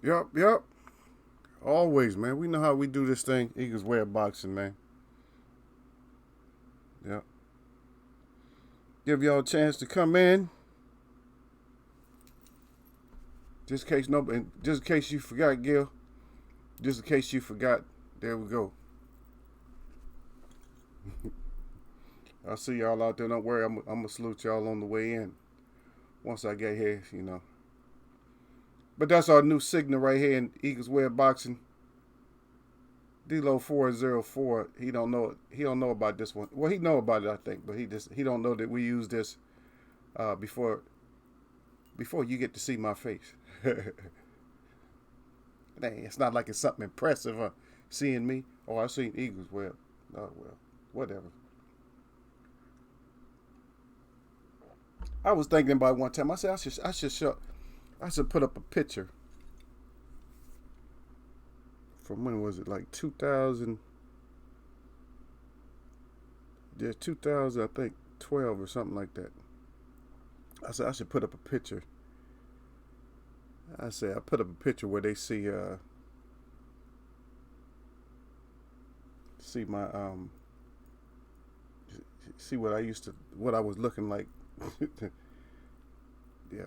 Yep. Always, man. We know how we do this thing. Eagles way of boxing, man. Yep. Give y'all a chance to come in. Just in case you forgot, Gil. Just in case you forgot. There we go. I'll see y'all out there. Don't worry. I'm gonna salute y'all on the way in. Once I get here. But that's our new signal right here in Eagles Way of Boxing. D-Lo 404. He don't know it. He don't know about this one. Well, he know about it, I think, but he don't know that we use this before you get to see my face. Dang, it's not like it's something impressive, seeing me. Oh, I seen Eagles. Well, whatever. I was thinking about it one time. I said I should put up a picture from when was it, like 2000? Yeah, 2000, I think 12 or something like that. I said I should put up a picture. I put up a picture where they see my see what I was looking like. Yeah,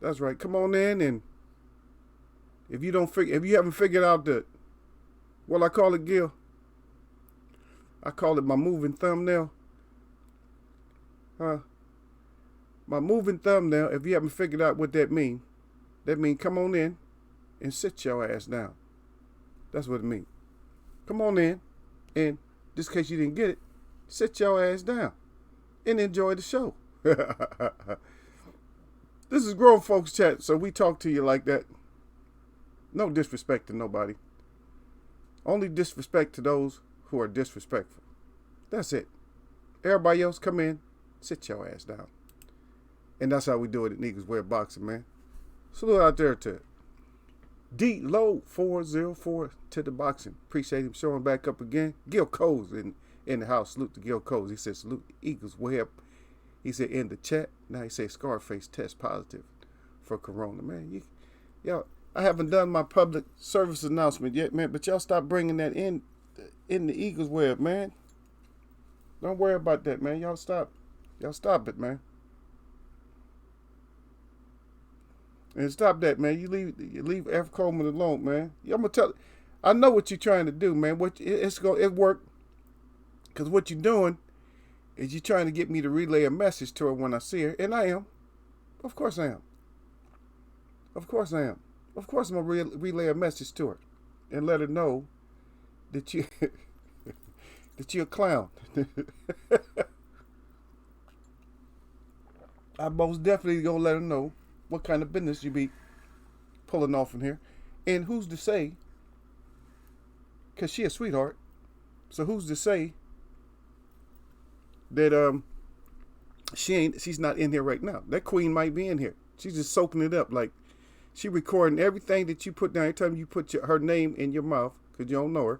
that's right. Come on in, and if you haven't figured out I call it, Gil. I call it my moving thumbnail. My moving thumbnail. If you haven't figured out what that means come on in and sit your ass down. That's what it means. Come on in, and just in case you didn't get it, sit your ass down and enjoy the show. This is Grown Folks Chat, so we talk to you like that. No disrespect to nobody. Only disrespect to those who are disrespectful. That's it. Everybody else, come in, sit your ass down. And that's how we do it at Eagles Way of Boxing, man. Salute out there to D-Lo 404 to the boxing. Appreciate him showing back up again. Gil Coles in the house. Salute to Gil Coles. He said salute Eagles Way up. He said in the chat. Now he said Scarface test positive for corona. Man, y'all, I haven't done my public service announcement yet, man. But y'all stop bringing that in the Eagles web, man. Don't worry about that, man. Y'all stop it, man. And stop that, man. You leave F. Coleman alone, man. I'm gonna tell. I know what you're trying to do, man. It worked. Cause what you're doing is you're trying to get me to relay a message to her when I see her, and I am. Of course I am. Of course I am. Of course I'm gonna relay a message to her, and let her know that that you're a clown. I most definitely gonna let her know what kind of business you be pulling off in here. And who's to say, because she a sweetheart, so who's to say that she's not in here right now? That queen might be in here. She's just soaking it up. Like, she recording everything that you put down. Every time you put her name in your mouth, because you don't know her,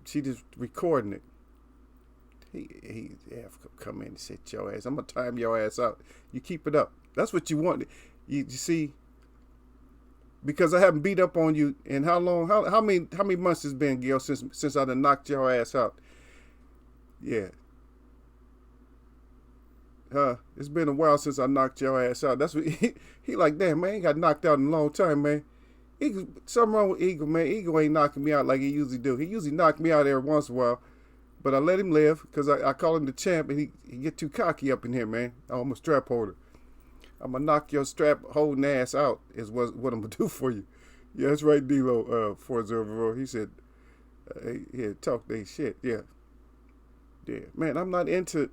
she just recording it. He come in and sit your ass. I'm going to time your ass out. You keep it up. That's what you want. You see, because I haven't beat up on you in how long? How many months it's been, Gil, since I done knocked your ass out? Yeah. It's been a while since I knocked your ass out. That's what he like. Damn, man, he got knocked out in a long time, man. Something wrong with Eagle, man. Eagle ain't knocking me out like he usually do. He usually knock me out every once in a while, but I let him live because I call him the champ, and he get too cocky up in here, man. I'm a strap holder. I'm going to knock your strap holding ass out is what I'm going to do for you. Yeah, that's right, D-Lo 404. He said, yeah, talk that shit. Yeah. Yeah. Man, I'm not into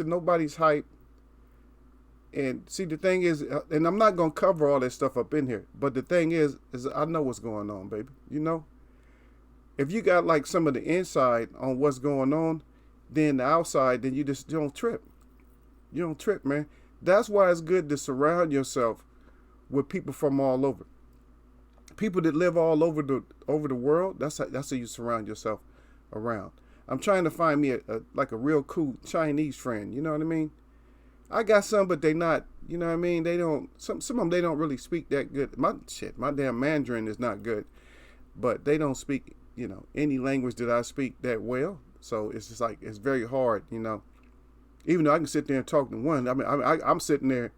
nobody's hype. And see, the thing is, and I'm not going to cover all that stuff up in here, but the thing is I know what's going on, baby. You know? If you got like some of the inside on what's going on, then the outside, then you don't trip. You don't trip, man. That's why it's good to surround yourself with people from all over. People that live all over the world. That's how you surround yourself around. I'm trying to find me a real cool Chinese friend. You know what I mean? I got some, but they not You know what I mean? They don't. Some of them they don't really speak that good. My damn Mandarin is not good, but they don't speak any language that I speak that well. So it's just like it's very hard. Even though I can sit there and talk to one. I mean, I'm sitting there.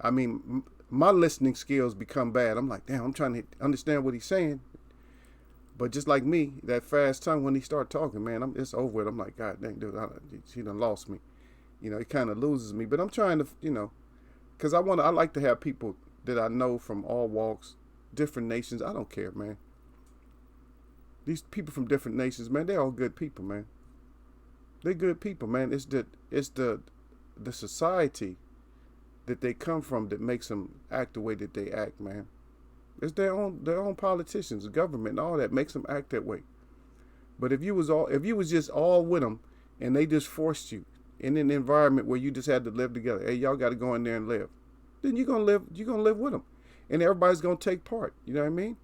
I mean, my listening skills become bad. I'm like, damn, I'm trying to understand what he's saying. But just like me, that fast tongue, when he start talking, man, it's over with. I'm like, God dang, dude, he done lost me. It kind of loses me. But I'm trying to, because I like to have people that I know from all walks, different nations. I don't care, man. These people from different nations, man, they're all good people, man. They're good people, man. It's the society that they come from that makes them act the way that they act, man. It's their own politicians, the government, and all that makes them act that way. But if you was just all with them, and they just forced you in an environment where you just had to live together, hey, y'all got to go in there and live, then you're gonna live with them, and everybody's gonna take part. You know what I mean?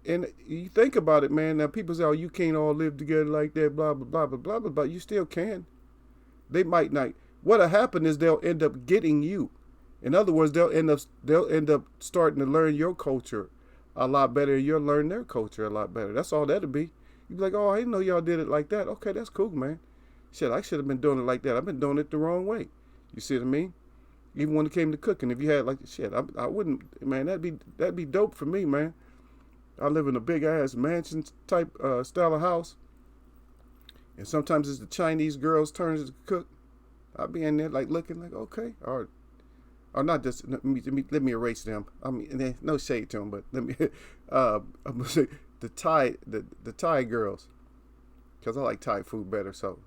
And you think about it, man. Now people say, "Oh, you can't all live together like that." Blah blah blah blah blah blah. But you still can. They might not. What'll happen is they'll end up getting you. In other words, they'll end up starting to learn your culture a lot better. You'll learn their culture a lot better. That's all that'll be. You'll be like, "Oh, I didn't know y'all did it like that." Okay, that's cool, man. Shit, I should have been doing it like that. I've been doing it the wrong way. You see what I mean? Even when it came to cooking, if you had like shit, I wouldn't. Man, that'd be dope for me, man. I live in a big ass mansion type style of house, and sometimes it's the Chinese girls' turns to cook. I'll be in there like looking like okay, or not just let me erase them. I mean, no shade to them, but let me. I'm gonna say the Thai girls, because I like Thai food better. So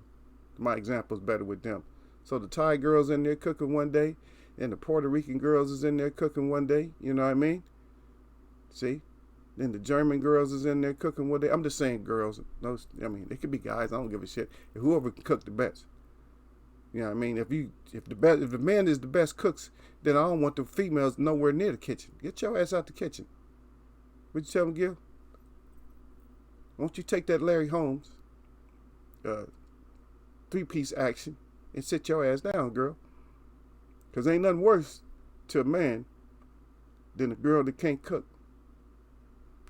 my example is better with them. So the Thai girls in there cooking one day, and the Puerto Rican girls is in there cooking one day. You know what I mean? See. Then the German girls is in there cooking one day. I'm just saying girls. No, I mean it could be guys. I don't give a shit. Whoever can cook the best. You know what I mean? If the man is the best cooks, then I don't want the females nowhere near the kitchen. Get your ass out the kitchen. What you tell them, Gil? Won't you take that Larry Holmes 3-piece action and sit your ass down, girl? Because ain't nothing worse to a man than a girl that can't cook.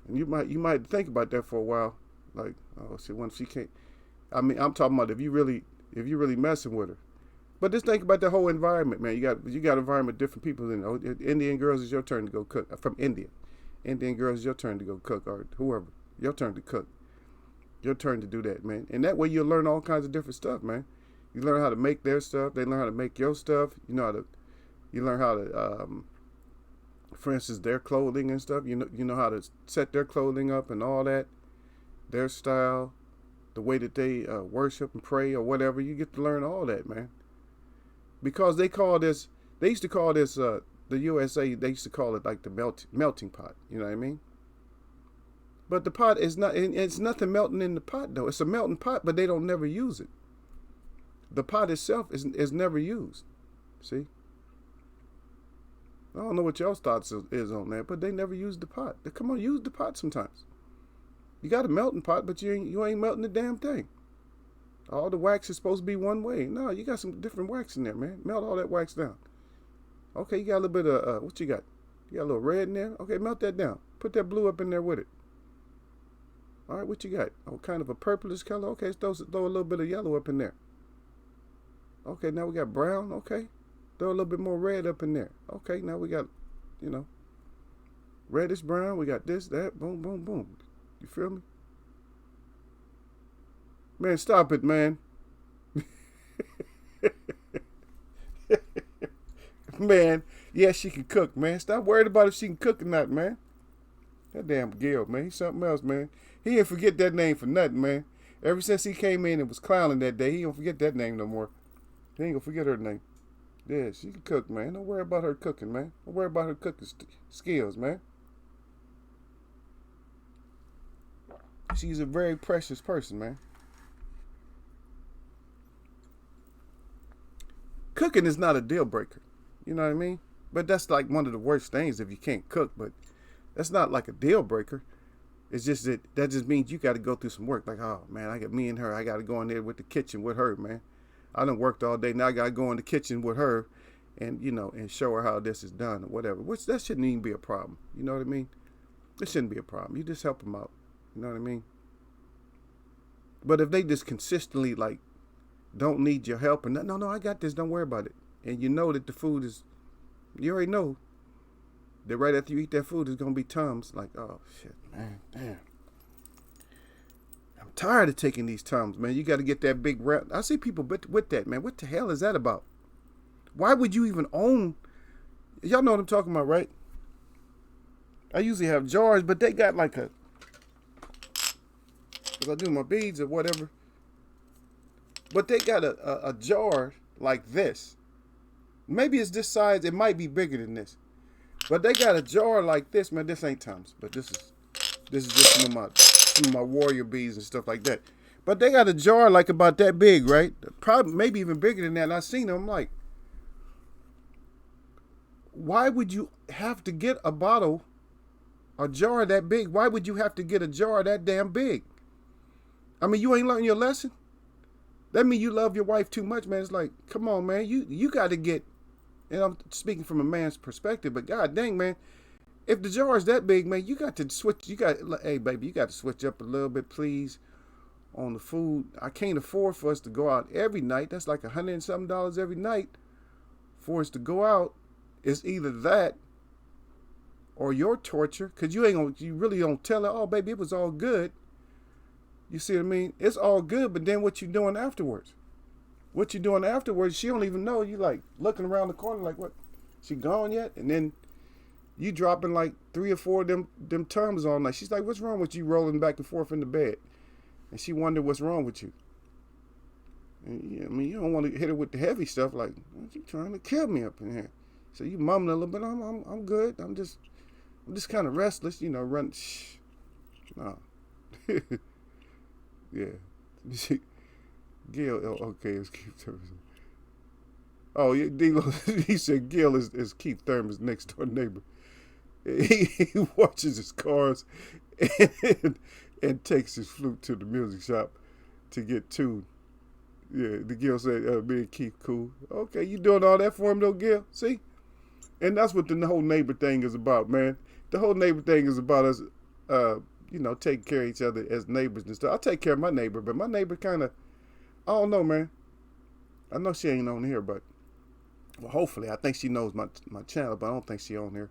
And you might think about that for a while, like, oh shit, what if she can't? I mean, I'm talking about if you really messing with her. But just think about the whole environment, man. You got environment, different people in it. Indian girls, is your turn to go cook. From India, Indian girls, is your turn to go cook, or whoever, your turn to cook. Your turn to do that, man. And that way you'll learn all kinds of different stuff, man. You learn how to make their stuff. They learn how to make your stuff. You learn how to. For instance, their clothing and stuff. You know how to set their clothing up and all that, their style, the way that they worship and pray or whatever. You get to learn all that, man. Because they used to call this the USA. They used to call it like the melting pot. You know what I mean? But the pot is not. It's nothing melting in the pot though. It's a melting pot, but they don't never use it. The pot itself is never used. See. I don't know what y'all's thoughts is on that, but they never use the pot. Come on, use the pot sometimes. You got a melting pot, but you ain't melting the damn thing. All the wax is supposed to be one way. No, you got some different wax in there, man. Melt all that wax down. Okay, you got a little bit of, what you got? You got a little red in there? Okay, melt that down. Put that blue up in there with it. All right, what you got? Oh, kind of a purplish color. Okay, throw a little bit of yellow up in there. Okay, now we got brown. Okay. Throw a little bit more red up in there. Okay, now we got, reddish brown. We got this, that, boom, boom, boom. You feel me? Man, stop it, man. Man, yeah, she can cook, man. Stop worried about if she can cook or not, man. That damn Gil, man. He's something else, man. He didn't forget that name for nothing, man. Ever since he came in and was clowning that day, he don't forget that name no more. He ain't gonna forget her name. Yeah, she can cook, man. Don't worry about her cooking, man. Don't worry about her cooking skills, man. She's a very precious person, man. Cooking is not a deal breaker. You know what I mean? But that's like one of the worst things if you can't cook. But that's not like a deal breaker. It's just that just means you got to go through some work. Like, oh, man, I got to go in there with the kitchen with her, man. I done worked all day. Now I got to go in the kitchen with her and, and show her how this is done or whatever. Which that shouldn't even be a problem. You know what I mean? It shouldn't be a problem. You just help them out. You know what I mean? But if they just consistently like don't need your help and no, I got this. Don't worry about it. And you know that the food is, you already know that right after you eat that food, it's going to be Tums. Like, oh, shit, man, damn. I'm tired of taking these Tums, man. You got to get that big wrap. I see people with that, man. What the hell is that about? Why would you even own? Y'all know what I'm talking about, right? I usually have jars, but they got like if I do my beads or whatever. But they got a jar like this. Maybe it's this size. It might be bigger than this. But they got a jar like this, man. This ain't Tums, but this is just some of my warrior beads and stuff like that. But they got a jar like about that big, right? Probably maybe even bigger than that. And I seen them. I'm like, why would you have to get a jar that big? Why would you have to get a jar that damn big? I mean, you ain't learned your lesson. That means you love your wife too much, man. It's like, come on, man. You got to get. And I'm speaking from a man's perspective, but god dang, man, if the jar is that big, man, you got to switch. Hey, baby, you got to switch up a little bit, please, on the food. I can't afford for us to go out every night. That's like $100 and something every night for us to go out. It's either that or your torture, because you really don't tell her, oh, baby, it was all good. You see what I mean? It's all good, but then what you doing afterwards? What you doing afterwards, she don't even know. You like looking around the corner like, what? She gone yet? And then you dropping like 3 or 4 of them Tums on. Like, she's like, what's wrong with you rolling back and forth in the bed? And she wonder what's wrong with you. And, yeah, I mean, you don't want to hit her with the heavy stuff. Like, you trying to kill me up in here? So you mumbling a little bit. I'm good. I'm just kind of restless. Run. Shh. No. Yeah. Gil, okay, it's Keith Thurman. Oh, yeah, D-Lo, he said Gil is Keith Thurman's next door neighbor. He watches his cars and takes his flute to the music shop to get tuned. Yeah, the Gil said, me and Keith cool. Okay, you doing all that for him though, Gil? See? And that's what the whole neighbor thing is about, man. The whole neighbor thing is about us, taking care of each other as neighbors and stuff. I take care of my neighbor, but my neighbor kind of, I don't know, man. I know she ain't on here, but well, hopefully, I think she knows my channel, but I don't think she on here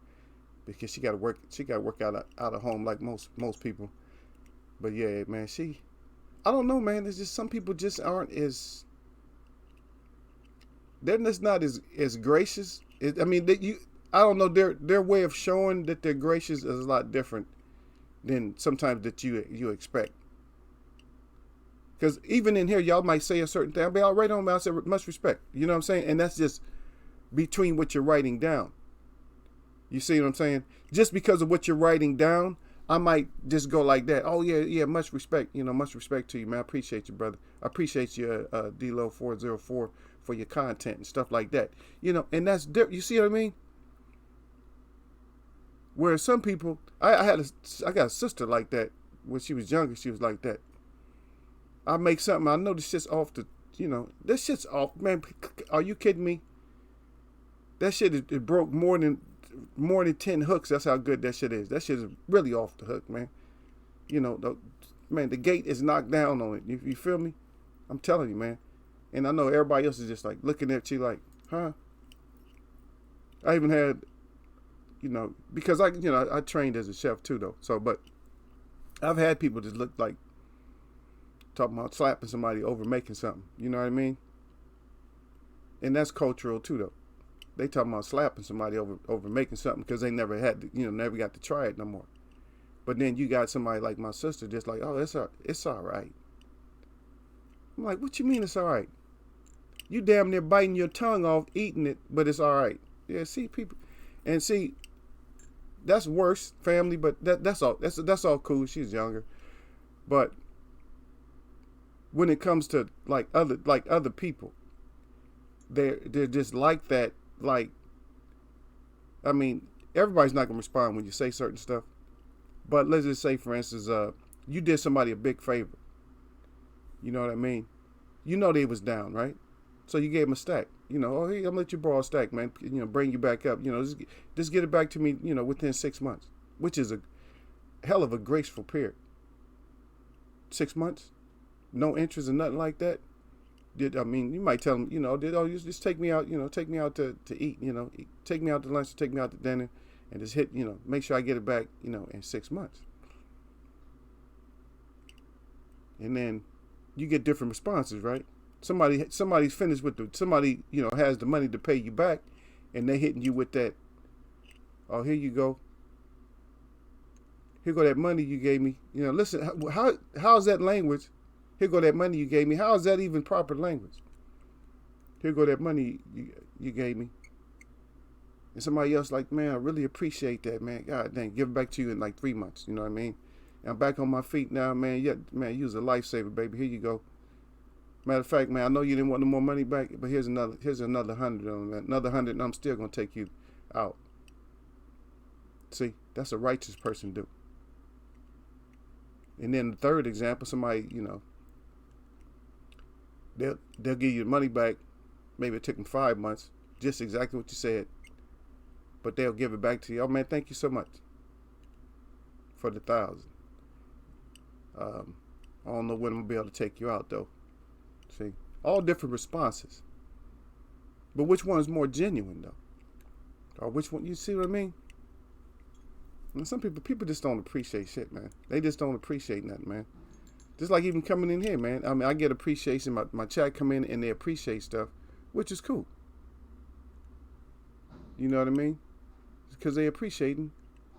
because she got to work. She got to work out of home like most people. But yeah, man, I don't know, man. It's just some people just aren't as. They're just not as gracious. I don't know. Their way of showing that they're gracious is a lot different than sometimes that you expect. Because even in here, y'all might say a certain thing. I'll be all right on. I say much respect. You know what I'm saying? And that's just between what you're writing down. You see what I'm saying? Just because of what you're writing down, I might just go like that. Oh yeah, much respect. Much respect to you, man. I appreciate you, brother. I appreciate you, D-Lo 404 for your content and stuff like that. And that's different. You see what I mean? Whereas some people, I got a sister like that. When she was younger, she was like that. I make something, I know this shit's off this shit's off, man. Are you kidding me? That shit it broke more than 10 hooks. That's how good that shit is. That shit is really off the hook, man. The gate is knocked down on it. You feel me? I'm telling you, man. And I know everybody else is just like looking at you like, huh? I even had, because I trained as a chef too though. So, but I've had people just look like, talking about slapping somebody over making something. You know what I mean? And that's cultural too, though. They talking about slapping somebody over making something because they never had to, never got to try it no more. But then you got somebody like my sister just like, oh, it's all right. I'm like, what you mean it's all right? You damn near biting your tongue off eating it, but it's all right. Yeah, see, people. And see, that's worse, family, but that's all cool. She's younger. But when it comes to like other people, they're just like that. Like, I mean, everybody's not gonna respond when you say certain stuff. But let's just say, for instance, you did somebody a big favor. You know what I mean? They was down, right? So you gave him a stack. Oh, hey, I'm gonna let you borrow a stack, man. Bring you back up. Just get it back to me, within 6 months, which is a hell of a graceful period. 6 months, no interest and nothing like that. You might tell them, you just take me out, take me out to eat, take me out to lunch, take me out to dinner, and just hit, make sure I get it back, in 6 months. And then you get different responses, right? Somebody's finished with somebody, has the money to pay you back, and they hitting you with that. Oh, here you go. Here go that money you gave me. Listen, how's that language? Here go that money you gave me. How is that even proper language? Here go that money you gave me. And somebody else like, man, I really appreciate that, man. God dang, give it back to you in like 3 months. You know what I mean? And I'm back on my feet now, man. Yeah, man, you was a lifesaver, baby. Here you go. Matter of fact, man, I know you didn't want no more money back, but here's another 100 on that. Another 100, and I'm still gonna take you out. See, that's a righteous person do. And then the third example, somebody, they'll give you the money back. Maybe it took them 5 months, just exactly what you said. But they'll give it back to you. Oh man, thank you so much for the 1,000. I don't know when I'm gonna be able to take you out though. See, all different responses. But which one is more genuine though? Or which one? You see what I mean? And some people just don't appreciate shit, man. They just don't appreciate nothing, man. Just like even coming in here, man. I mean, I get appreciation. My chat come in and they appreciate stuff, which is cool. You know what I mean? Because they appreciating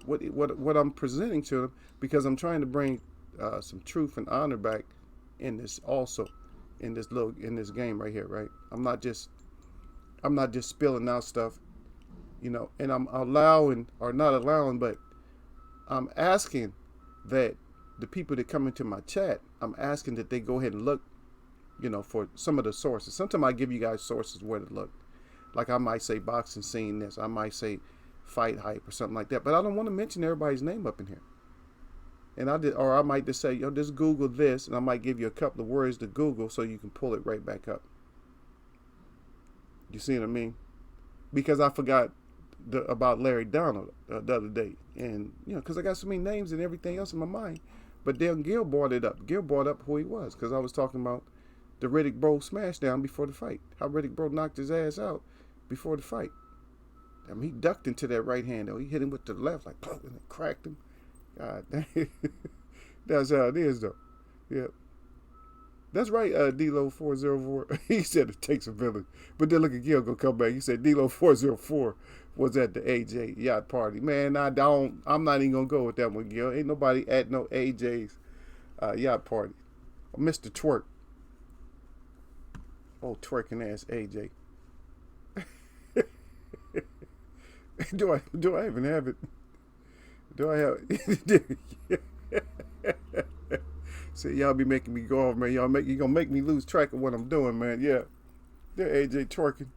what I'm presenting to them, because I'm trying to bring some truth and honor back in this also, in this game right here, right? I'm not just spilling out stuff, and I'm allowing or not allowing, but I'm asking that the people that come into my chat, I'm asking that they go ahead and look, for some of the sources. Sometimes I give you guys sources where to look. Like I might say boxing scene this, I might say fight hype or something like that, but I don't want to mention everybody's name up in here. And I might just say, just Google this, and I might give you a couple of words to Google so you can pull it right back up. You see what I mean? Because I forgot about Larry Donald the other day, and because I got so many names and everything else in my mind. But then Gil brought it up. Gil brought up who he was, because I was talking about the Riddick Bro smash down before the fight. How Riddick Bro knocked his ass out before the fight. I mean, he ducked into that right hand though. He hit him with the left, like, and it cracked him. God dang. That's how it is though. Yeah. That's right, D-Lo 404. He said it takes a village. But then look at Gil gonna come back. He said D-Lo 404 was at the AJ yacht party. Man, I'm not even gonna go with that one, Gil. Ain't nobody at no AJ's yacht party. Mr. Twerk. Oh, twerking ass AJ. Do I even have it? Do I have it? See, y'all be making me go off, man. You gonna make me lose track of what I'm doing, man. Yeah. There AJ twerking.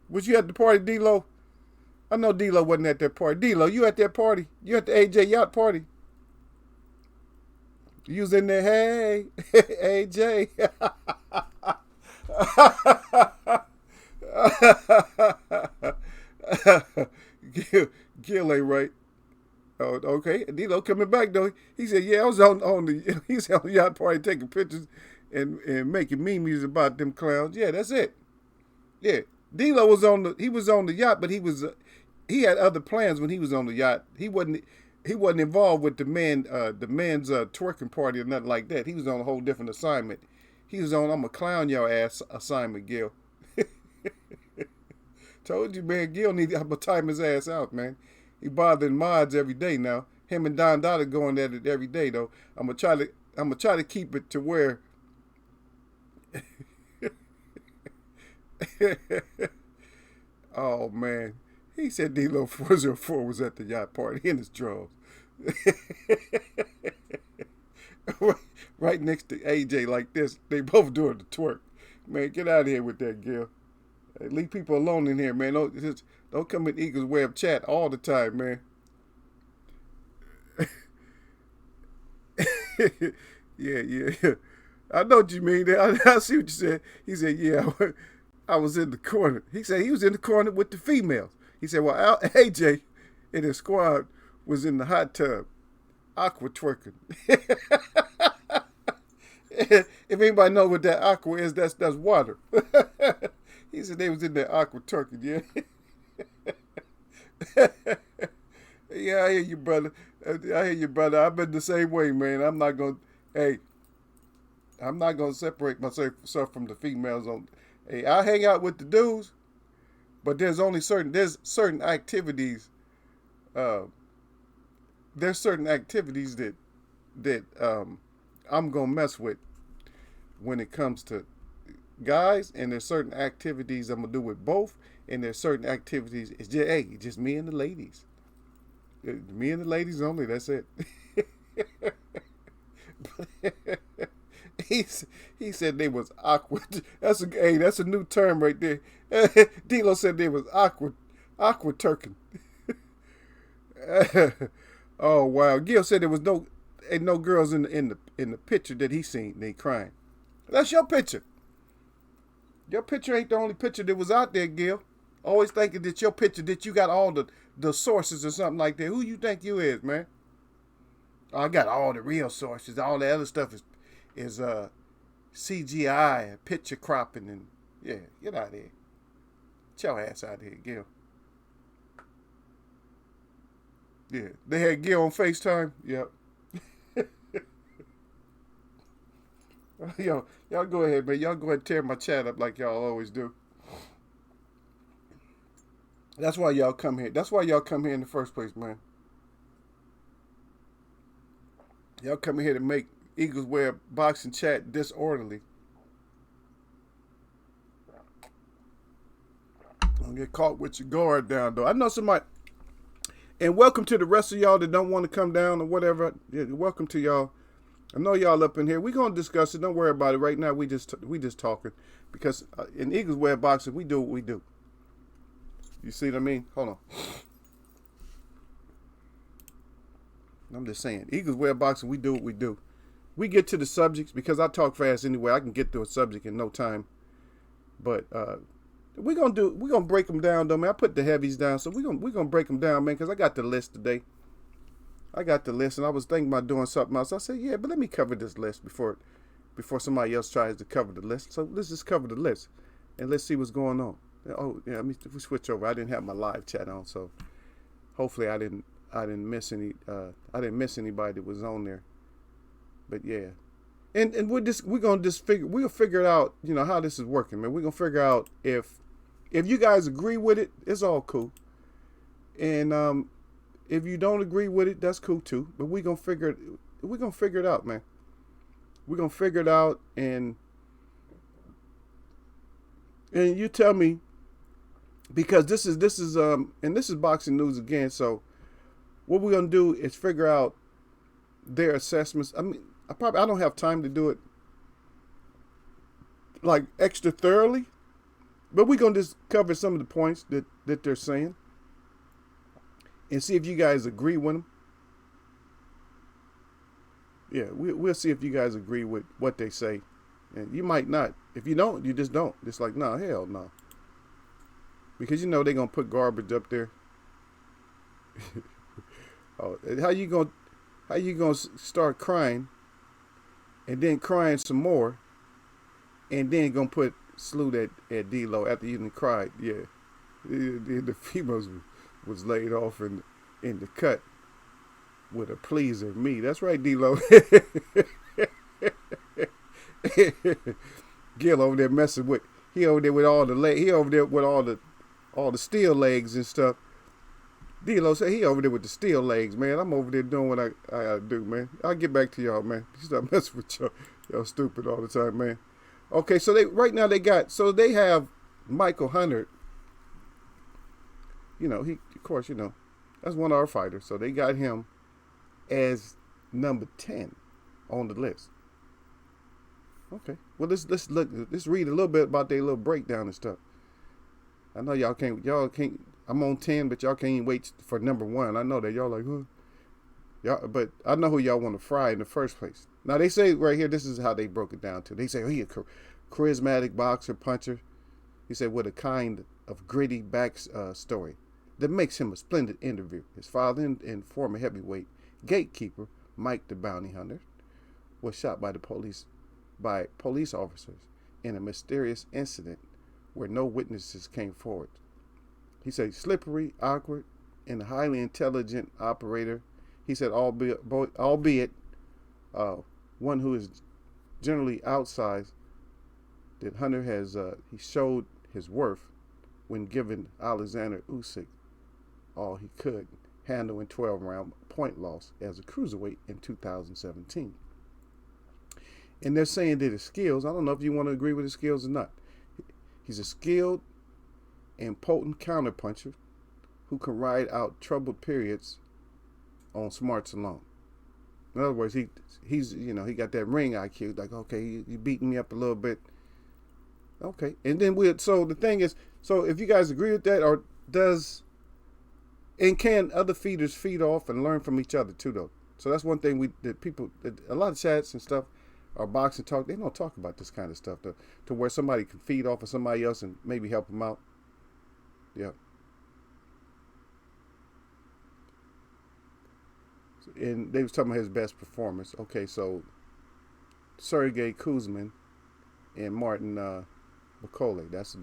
Was you at the party, D-Lo? I know D-Lo wasn't at that party. D-Lo, you at that party? You at the AJ yacht party? You was in there, hey, AJ. Gil ain't right. Oh, okay. D-Lo coming back though. He said, "Yeah, I was on the he's on the yacht party taking pictures and making memes about them clowns." Yeah, that's it. Yeah, D-Lo was on the yacht, but he had other plans when he was on the yacht. He wasn't involved with the men's twerking party or nothing like that. He was on a whole different assignment. He was on I'm a clown your ass assignment, Gil. Told you, man. Gil need to time his ass out, man. He bothering mods every day now. Him and Don Dada going at it every day though. I'm gonna try to keep it to where oh man. He said D-Lo 404 was at the yacht party in his drawers. Right next to AJ like this. They both doing the twerk. Man, get out of here with that, Gil. Leave people alone in here, man. Don't come in Eagles Web chat all the time, man. Yeah. I know what you mean. I see what you said. He said, yeah, I was in the corner. He said he was in the corner with the females. He said, well, AJ and his squad was in the hot tub, aqua twerking. If anybody know what that aqua is, that's water. He said they was in there aqua twerking, yeah. Yeah, I hear you, brother. I hear you, brother. I've been the same way, man. I'm not gonna separate myself from the females. Hey, I hang out with the dudes, but there's certain activities. There's certain activities that I'm gonna mess with when it comes to guys, and there's certain activities I'm gonna do with both, and there's certain activities it's just me and the ladies. Me and the ladies only. That's it. he said they was awkward. That's a new term right there. D'Lo said they was awkward turking. Oh wow. Gil said there was no girls in the picture that he seen. They crying. That's your picture. Your picture ain't the only picture that was out there, Gil. Always thinking that your picture, that you got all the sources or something like that. Who you think you is, man? Oh, I got all the real sources. All the other stuff is CGI and picture cropping and yeah, get out of here. Get your ass out of here, Gil. Yeah, they had Gil on FaceTime. Yep. Y'all go ahead, man. Y'all go ahead and tear my chat up like y'all always do. That's why y'all come here. That's why y'all come here in the first place, man. Y'all come here to make Eagles Wear boxing chat disorderly. Don't get caught with your guard down, though. I know somebody. And welcome to the rest of y'all that don't want to come down or whatever. Yeah, welcome to y'all. I know y'all up in here. We're gonna discuss it. Don't worry about it. Right now, we just talking because in Eagles Wear boxing, we do what we do. You see what I mean? Hold on. I'm just saying. Eagles Wear boxing, we do what we do. We get to the subjects because I talk fast anyway. I can get through a subject in no time. But we're gonna break them down though, man. I put the heavies down, so we're gonna break them down, man, because I got the list today. I got the list, and I was thinking about doing something else. I said, yeah, but let me cover this list before somebody else tries to cover the list. So let's just cover the list, and let's see what's going on. Oh, yeah, let me switch over. I didn't have my live chat on, so hopefully I didn't miss anybody that was on there. But yeah, and we'll figure out, you know, how this is working, man. We're gonna figure out if you guys agree with it, it's all cool, and if you don't agree with it, that's cool too. But we're gonna figure it out, man. We're gonna figure it out, and you tell me, because this is boxing news again. So what we're gonna do is figure out their assessments. I mean, I don't have time to do it like extra thoroughly, but we're gonna just cover some of the points that they're saying and see if you guys agree with them. Yeah, we'll see if you guys agree with what they say, and you might not. If you don't, you just don't. It's like, nah, hell no. Because you know they're gonna put garbage up there. Oh, how you gonna start crying, and then crying some more, and then gonna put salute at D'Lo after you done cried? Yeah, the females was laid off in the cut with a pleaser me. That's right, D'Lo. Gil over there messing with. He over there with all the leg. He over there with all the steel legs and stuff. D'Lo said he over there with the steel legs, man. I'm over there doing what I gotta do, man. I'll get back to y'all, man. Stop messing with y'all. Y'all stupid all the time, man. Okay, so they have Michael Hunter. You know, he, of course, you know, that's one of our fighters. So they got him as number 10 on the list. Okay. Well, let's read a little bit about their little breakdown and stuff. I know y'all can't, I'm on 10, but y'all can't even wait for number 1. I know that y'all like, huh? Y'all, but I know who y'all want to fry in the first place. Now, they say right here, this is how they broke it down to. They say, oh, he a charismatic boxer, puncher. He said, with a kind of gritty back story that makes him a splendid interview. His father and former heavyweight gatekeeper, Mike the Bounty Hunter, was shot by police officers in a mysterious incident where no witnesses came forward. He said, slippery, awkward, and a highly intelligent operator. He said, albeit one who is generally outsized, that Hunter has he showed his worth when given Alexander Usyk all he could handle in 12-round point loss as a cruiserweight in 2017. And they're saying that his skills, I don't know if you want to agree with his skills or not. He's a skilled and potent counterpuncher who can ride out troubled periods on smarts alone. In other words, he's he got that ring IQ. Like, okay, you beating me up a little bit. Okay, and then so the thing is, so if you guys agree with that, or can other feeders feed off and learn from each other too, though? So that's one thing a lot of chats and stuff, or boxing talk, they don't talk about this kind of stuff to where somebody can feed off of somebody else and maybe help them out. Yeah. And they was talking about his best performance. Okay, so Sergey Kuzmin and Martin McCauley. That's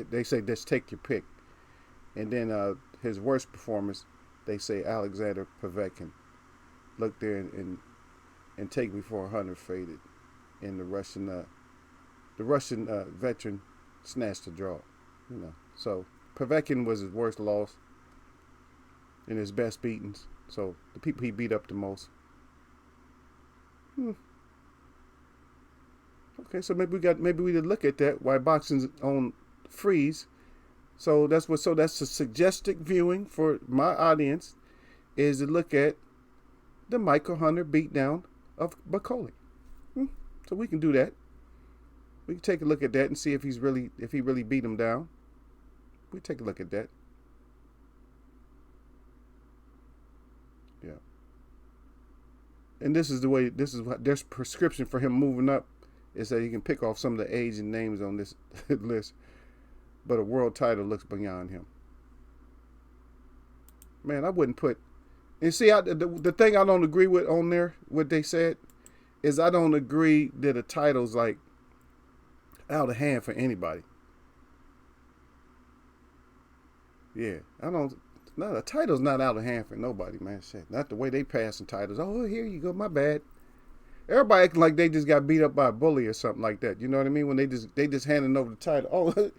they say just take your pick. And then his worst performance, they say Alexander Povetkin. Look there and take me for 100 faded. And the Russian veteran snatched the draw. So Povetkin was his worst loss and his best beatings. So the people he beat up the most. Okay, so maybe we did look at that. Why boxing's on freeze. So that's a suggested viewing for my audience is to look at the Michael Hunter beatdown of McCauley. So we can do that. We can take a look at that and see if he really beat him down. We take a look at that. Yeah. And this is what there's prescription for him moving up is that he can pick off some of the Asian names on this list, but a world title looks beyond him. Man, I wouldn't put. And see, the thing I don't agree with on there, what they said, is I don't agree that a title's like out of hand for anybody. Yeah, no, the title's not out of hand for nobody, man. Shit, not the way they passing titles. Oh, here you go, my bad. Everybody acting like they just got beat up by a bully or something like that. You know what I mean? When they just handing over the title. Oh,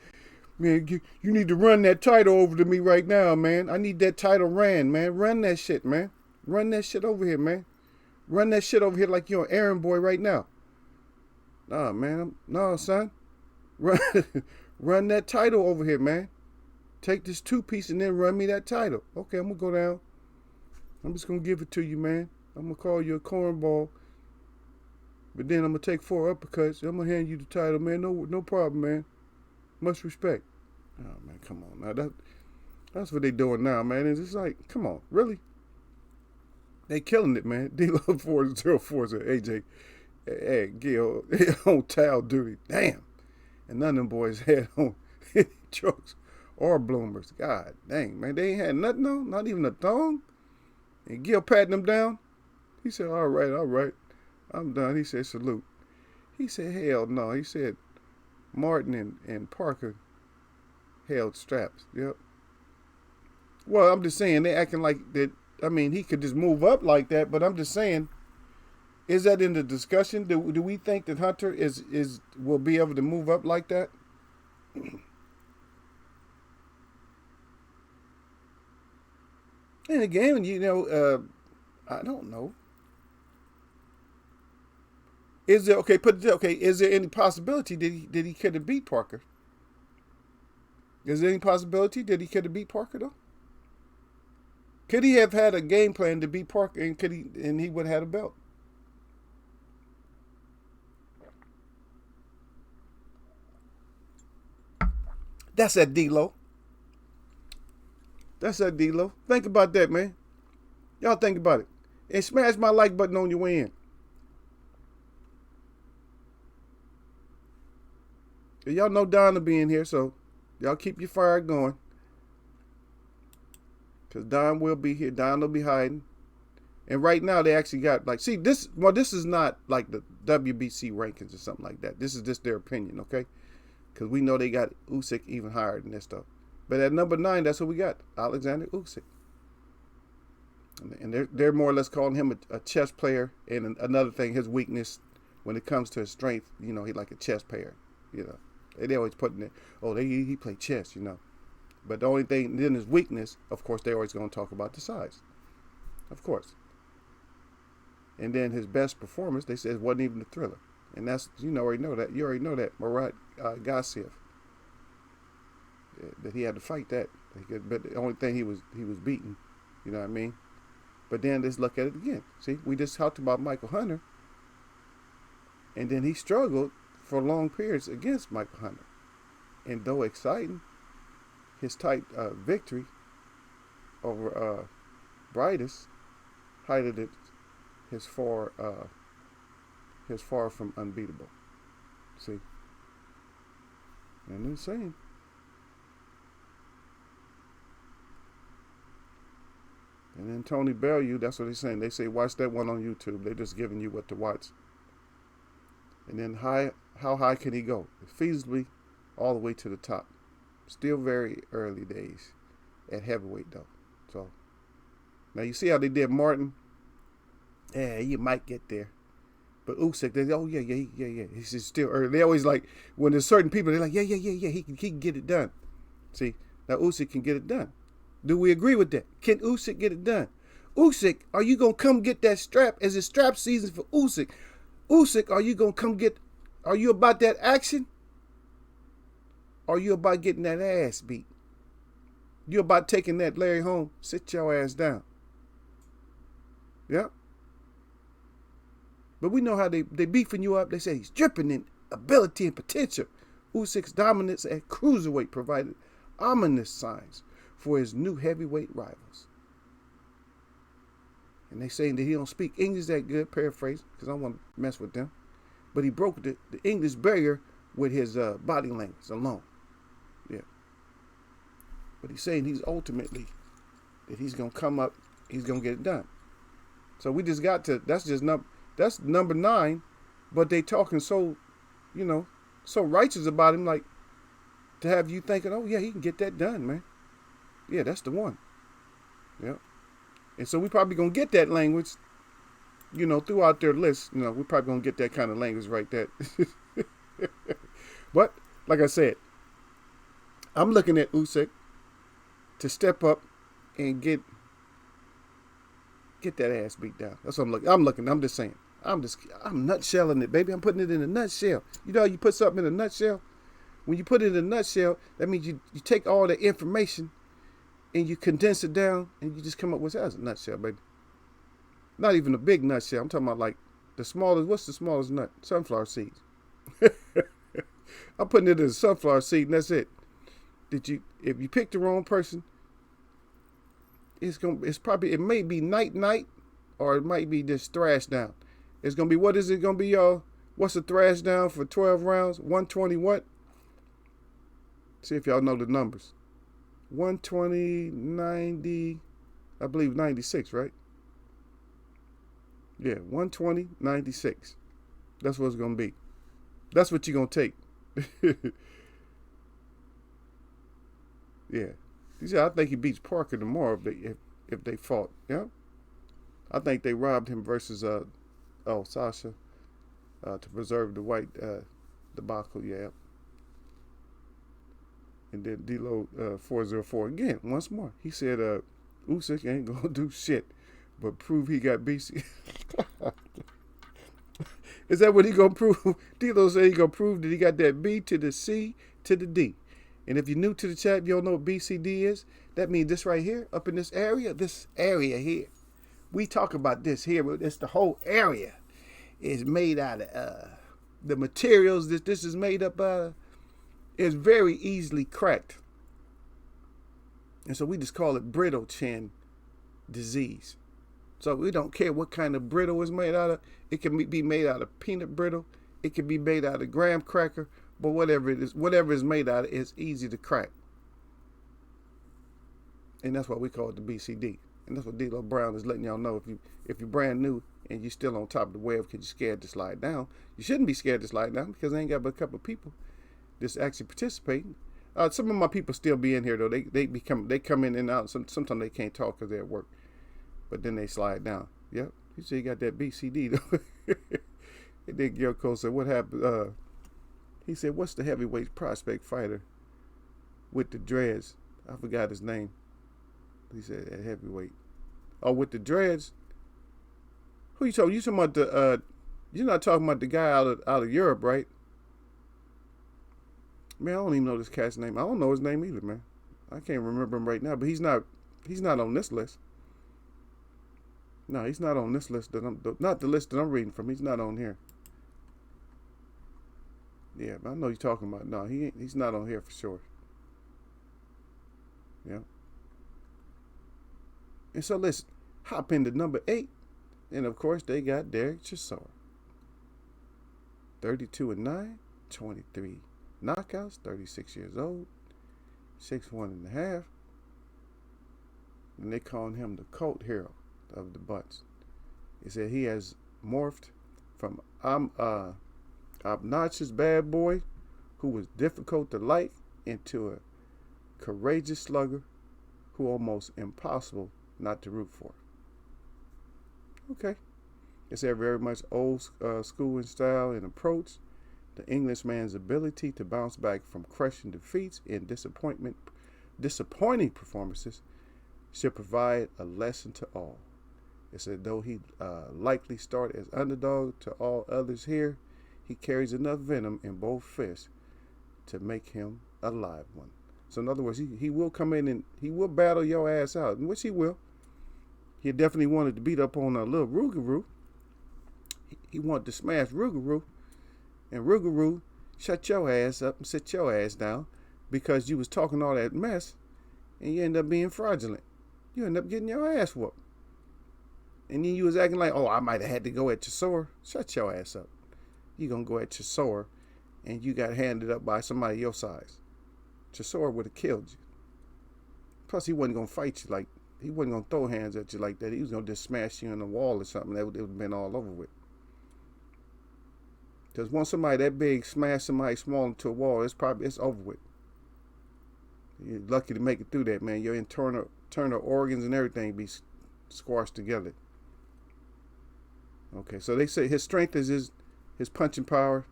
man, you need to run that title over to me right now, man. I need that title ran, man. Run that shit, man. Run that shit over here, man. Run that shit over here like you're an errand boy right now. Nah, man. No, son. Run that title over here, man. Take this 2-piece and then run me that title. Okay, I'm going to go down. I'm just going to give it to you, man. I'm going to call you a cornball. But then I'm going to take 4 uppercuts. I'm going to hand you the title, man. No problem, man. Much respect. Oh, man, come on. Now, that's what they doing now, man. It's just like, come on, really? They killing it, man. D-Lo 404 said, AJ, hey, Gil, on towel duty. Damn. And none of them boys had on trucks or bloomers. God dang, man. They ain't had nothing on, not even a thong. And Gil patting them down. He said, all right. I'm done. He said, salute. He said, hell no. He said, Martin and Parker held straps. Yep. Well, I'm just saying, they acting like that. I mean, he could just move up like that, but I'm just saying, is that in the discussion? Do we think that Hunter will be able to move up like that? And again, I don't know. Is there is there any possibility that he could have beat Parker? Is there any possibility that he could have beat Parker though? Could he have had a game plan to beat Parker and he would have had a belt? That's that D-Lo. Think about that, man. Y'all think about it. And smash my like button on your way in. Y'all know Don will be in here, so y'all keep your fire going. Because Don will be here. Don will be hiding. And right now they actually got like, see this. Well, this is not like the WBC rankings or something like that. This is just their opinion, okay? Because we know they got Usyk even higher than this stuff. But at number 9, that's what we got, Alexander Usyk. And they're more or less calling him a chess player. And another thing, his weakness when it comes to his strength, he like a chess player. They always putting it. Oh, he played chess, But the only thing then his weakness, of course, they're always going to talk about the size, of course. And then his best performance, they said, wasn't even the Thriller, and that's already know that. You already know that Murat Gassiev, that he had to fight that. But the only thing he was beaten. You know what I mean? But then let's look at it again. See, we just talked about Michael Hunter, and then he struggled for long periods against Michael Hunter. And though exciting, his tight victory over Brightus highlighted his far from unbeatable. See, and insane. And then Tony Bellew, that's what they're saying. They say watch that one on YouTube. They're just giving you what to watch. And then how high can he go? Feasibly all the way to the top. Still very early days at heavyweight though. So now you see how they did Martin. Yeah, you might get there. But Usyk, they yeah. He's still early. They always like when there's certain people, they're like, yeah. He can get it done. See, now Usyk can get it done. Do we agree with that? Can Usyk get it done? Usyk, are you gonna come get that strap? Is it strap season for Usyk? Usyk, are you gonna come get? Are you about that action? Are you about getting that ass beat? You about taking that Larry home? Sit your ass down. Yeah. But we know how they beefing you up. They say he's dripping in ability and potential. Usyk's dominance at cruiserweight provided ominous signs for his new heavyweight rivals. And they saying that he don't speak English that good, paraphrase, because I don't want to mess with them. But he broke the English barrier with his body language alone. Yeah. But he's saying he's ultimately, that he's going to come up, he's going to get it done. So we just got to, that's number 9, but they talking so, so righteous about him, like, to have you thinking, oh yeah, he can get that done, man. Yeah, that's the one. Yeah. And so we probably going to get that language, throughout their list. We're probably going to get that kind of language right there. But, like I said, I'm looking at Usyk to step up and get that ass beat down. That's what I'm looking. I'm just saying. I'm nutshelling it, baby. I'm putting it in a nutshell. You know how you put something in a nutshell? When you put it in a nutshell, that means you take all the information and you condense it down and you just come up with that as a nutshell, baby. Not even a big nutshell. I'm talking about like the smallest. What's the smallest nut? Sunflower seeds. I'm putting it in a sunflower seed and that's it. If you pick the wrong person, it may be night, or it might be just thrash down. It's gonna be, what is it gonna be, y'all? What's the thrash down for 12 rounds? 120 what? See if y'all know the numbers. 120, 90, I believe 96, right? Yeah, 120, 96. That's what it's gonna be. That's what you're gonna take. Yeah. He said, I think he beats Parker tomorrow if they fought. Yeah. I think they robbed him versus Sasha to preserve the white debacle. Yeah. And then D-Lo 404 again once more. He said Usyk ain't gonna do shit but prove he got BC. Is that what he gonna prove? D-Lo said he gonna prove that he got that B to the C to the D. And if you're new to the chat, you don't know what BCD is. That means this right here, up in this area here. We talk about this here, but it's the whole area is made out of the materials that this is made up of is very easily cracked. And so we just call it brittle chin disease. So we don't care what kind of brittle it's made out of. It can be made out of peanut brittle. It can be made out of graham cracker. But whatever it's made out of, it's easy to crack. And that's why we call it the BCD. And that's what D-Lo Brown is letting y'all know. If you're brand new and you're still on top of the wave because you're scared to slide down, you shouldn't be scared to slide down because they ain't got but a couple of people that's actually participating. Some of my people still be in here though. They come in and out. Sometimes they can't talk because they're at work, but then they slide down. Yep, you see, you got that BCD though. And then Gyoko said, "What happened?" He said, "What's the heavyweight prospect fighter with the dreads? I forgot his name." He said at heavyweight. Oh, with the dreads. Who you talking? You talking about the? You're not talking about the guy out of Europe, right? Man, I don't even know this cat's name. I don't know his name either, man. I can't remember him right now. But he's not on this list. No, he's not on this list. Not the list that I'm reading from. He's not on here. Yeah, but I know you're talking about. No, he's not on here for sure. Yeah. And so let's hop into number 8. And of course, they got Derek Chisora. 32-9, 23 knockouts, 36 years old, 6'1.5". And they calling him the cult hero of the butts. He said he has morphed from obnoxious bad boy who was difficult to like into a courageous slugger who almost impossible not to root for. Okay. It's very much old school in style and approach. The Englishman's ability to bounce back from crushing defeats and disappointing performances should provide a lesson to all. It said though he likely started as underdog to all others here, he carries enough venom in both fists to make him a live one. So in other words, he will come in and he will battle your ass out, which he will. He definitely wanted to beat up on a little Rougarou. He wanted to smash Rougarou. And Rougarou shut your ass up and sit your ass down because you was talking all that mess and you end up being fraudulent. You end up getting your ass whooped. And then you was acting like, oh, I might have had to go at Chisora. Shut your ass up. You gonna go at Chisora and you got handed up by somebody your size. Chisora would have killed you. Plus, he wasn't gonna fight you like, he wasn't gonna throw hands at you like that. He was gonna just smash you in the wall or something. It would have been all over with. Because once somebody that big smash somebody small into a wall, it's over with. You're lucky to make it through that, man. Your internal organs and everything be squashed together. Okay, so they say his strength is his punching power,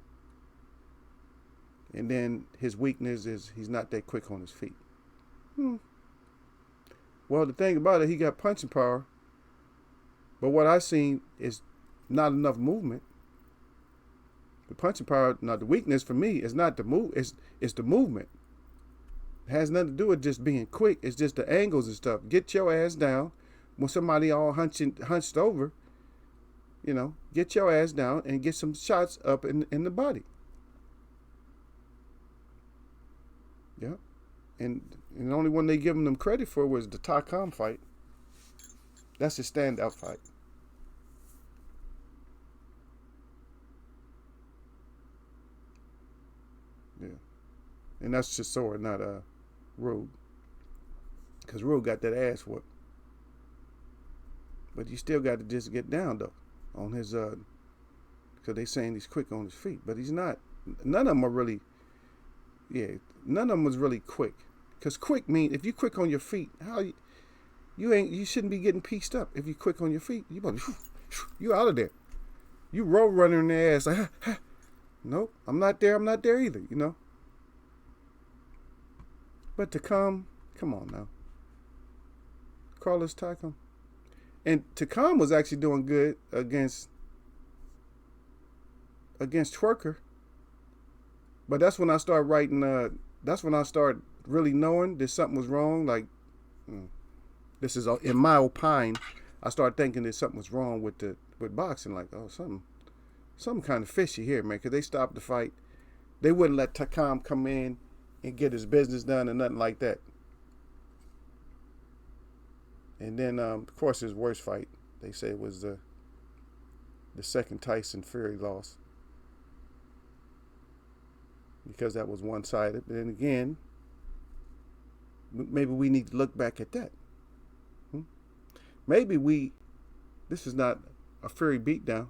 and then his weakness is he's not that quick on his feet. Well, the thing about it, he got punching power, but what I've seen is not enough movement. The punching power, now the weakness for me is not the move, it's the movement. It has nothing to do with just being quick. It's just the angles and stuff. Get your ass down when somebody all hunched over. You know, get your ass down and get some shots up in the body. Yeah. And the only one they giving them credit for was the Takam fight. That's his standout fight. Yeah. And that's Chisora, not Rogue. Because Rogue got that ass whooped. But you still got to just get down, though, on his, because they saying he's quick on his feet. But he's not. None of them are really, none of them was really quick. Because quick mean, if you quick on your feet, you shouldn't be getting pieced up. If you quick on your feet, you out of there. You road runner in the ass, like, nope, I'm not there either, you know. But come on now. Carlos Takam. And Takam was actually doing good against Twerker. But that's when I started writing, that's when I started really knowing that something was wrong. Like, this is, in my opine, I started thinking that something was wrong with boxing. Like, oh, something kind of fishy here, man. Because they stopped the fight. They wouldn't let Takam come in and get his business done and nothing like that. And then, of course, his worst fight, they say, was the second Tyson Fury loss. because that was one-sided. But then again, maybe we need to look back at that. Maybe this is not a Fury beatdown,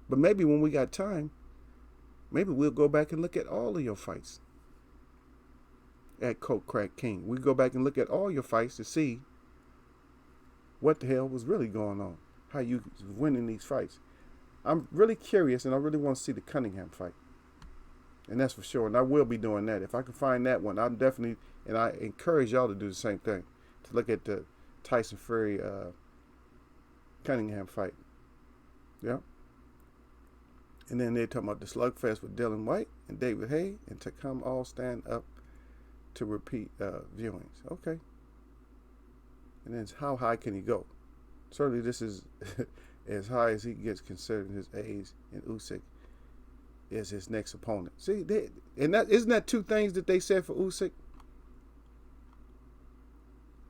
but maybe when we got time, maybe we'll go back and look at all of your fights at Coke Crack King. We go back and look at all your fights to see what the hell was really going on, how you winning these fights. I'm really curious, and I really want to see the Cunningham fight, and that's for sure. And I will be doing that if I can find that one. I'm definitely, and I encourage y'all to do the same thing, to look at the Tyson Fury Cunningham fight. Yeah. And then they're talking about the slugfest with Dylan White and David Haye, and to come all stand up to repeat viewings. Okay. And then how high can he go? Certainly this is as high as he gets considering his age, and Usyk is his next opponent. See, isn't that two things that they said for Usyk?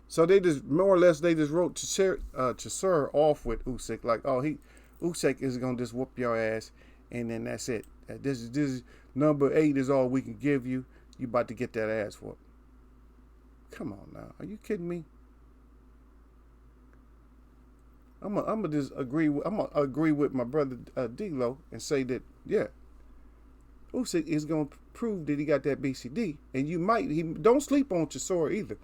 So they just more or less they just wrote Chisora off with Usyk, like, oh, Usyk is gonna just whoop your ass, and then that's it. This is number 8 is all we can give you. You about to get that ass whooped. Come on now, are you kidding me? I'm gonna just agree. I'm gonna agree with my brother D-Lo and say that Usyk is gonna prove that he got that BCD, and don't sleep on Chisora either.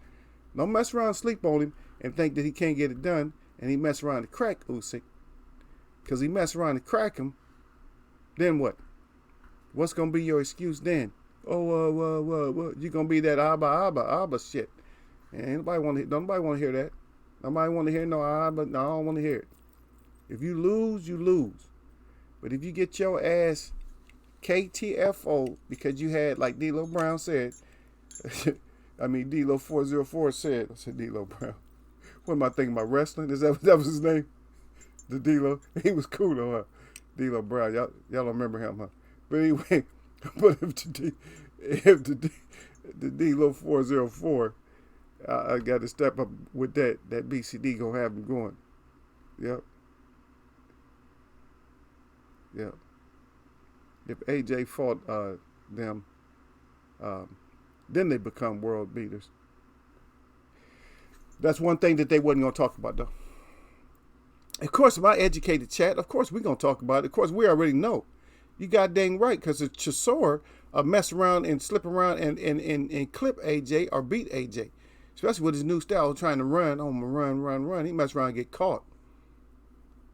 Don't mess around, sleep on him, and think that he can't get it done, and he mess around to crack Usyk, because he mess around to crack him. Then what? What's gonna be your excuse then? Oh, you gonna be that Abba shit? And nobody want to hear that. Nobody want to hear no Abba. No, I don't want to hear it. If you lose, you lose. But if you get your ass KTFO because you had, like D-Lo Brown said, D-Lo 404 said, I said D-Lo Brown. What am I thinking about, wrestling? That was his name? The D-Lo? He was cool though, huh? D-Lo Brown. Y'all don't remember him, huh? But anyway, but if the D-Lo 404, I got to step up with that BCD gonna have him going. Yep. If AJ fought them, then they become world beaters. That's one thing that they wasn't gonna talk about though. Of course, my educated chat, of course we're gonna talk about it. Of course, we already know. You got dang right, because the Chisora mess around and slip around and clip AJ or beat AJ. Especially with his new style of trying to run. Oh, run. He mess around and get caught.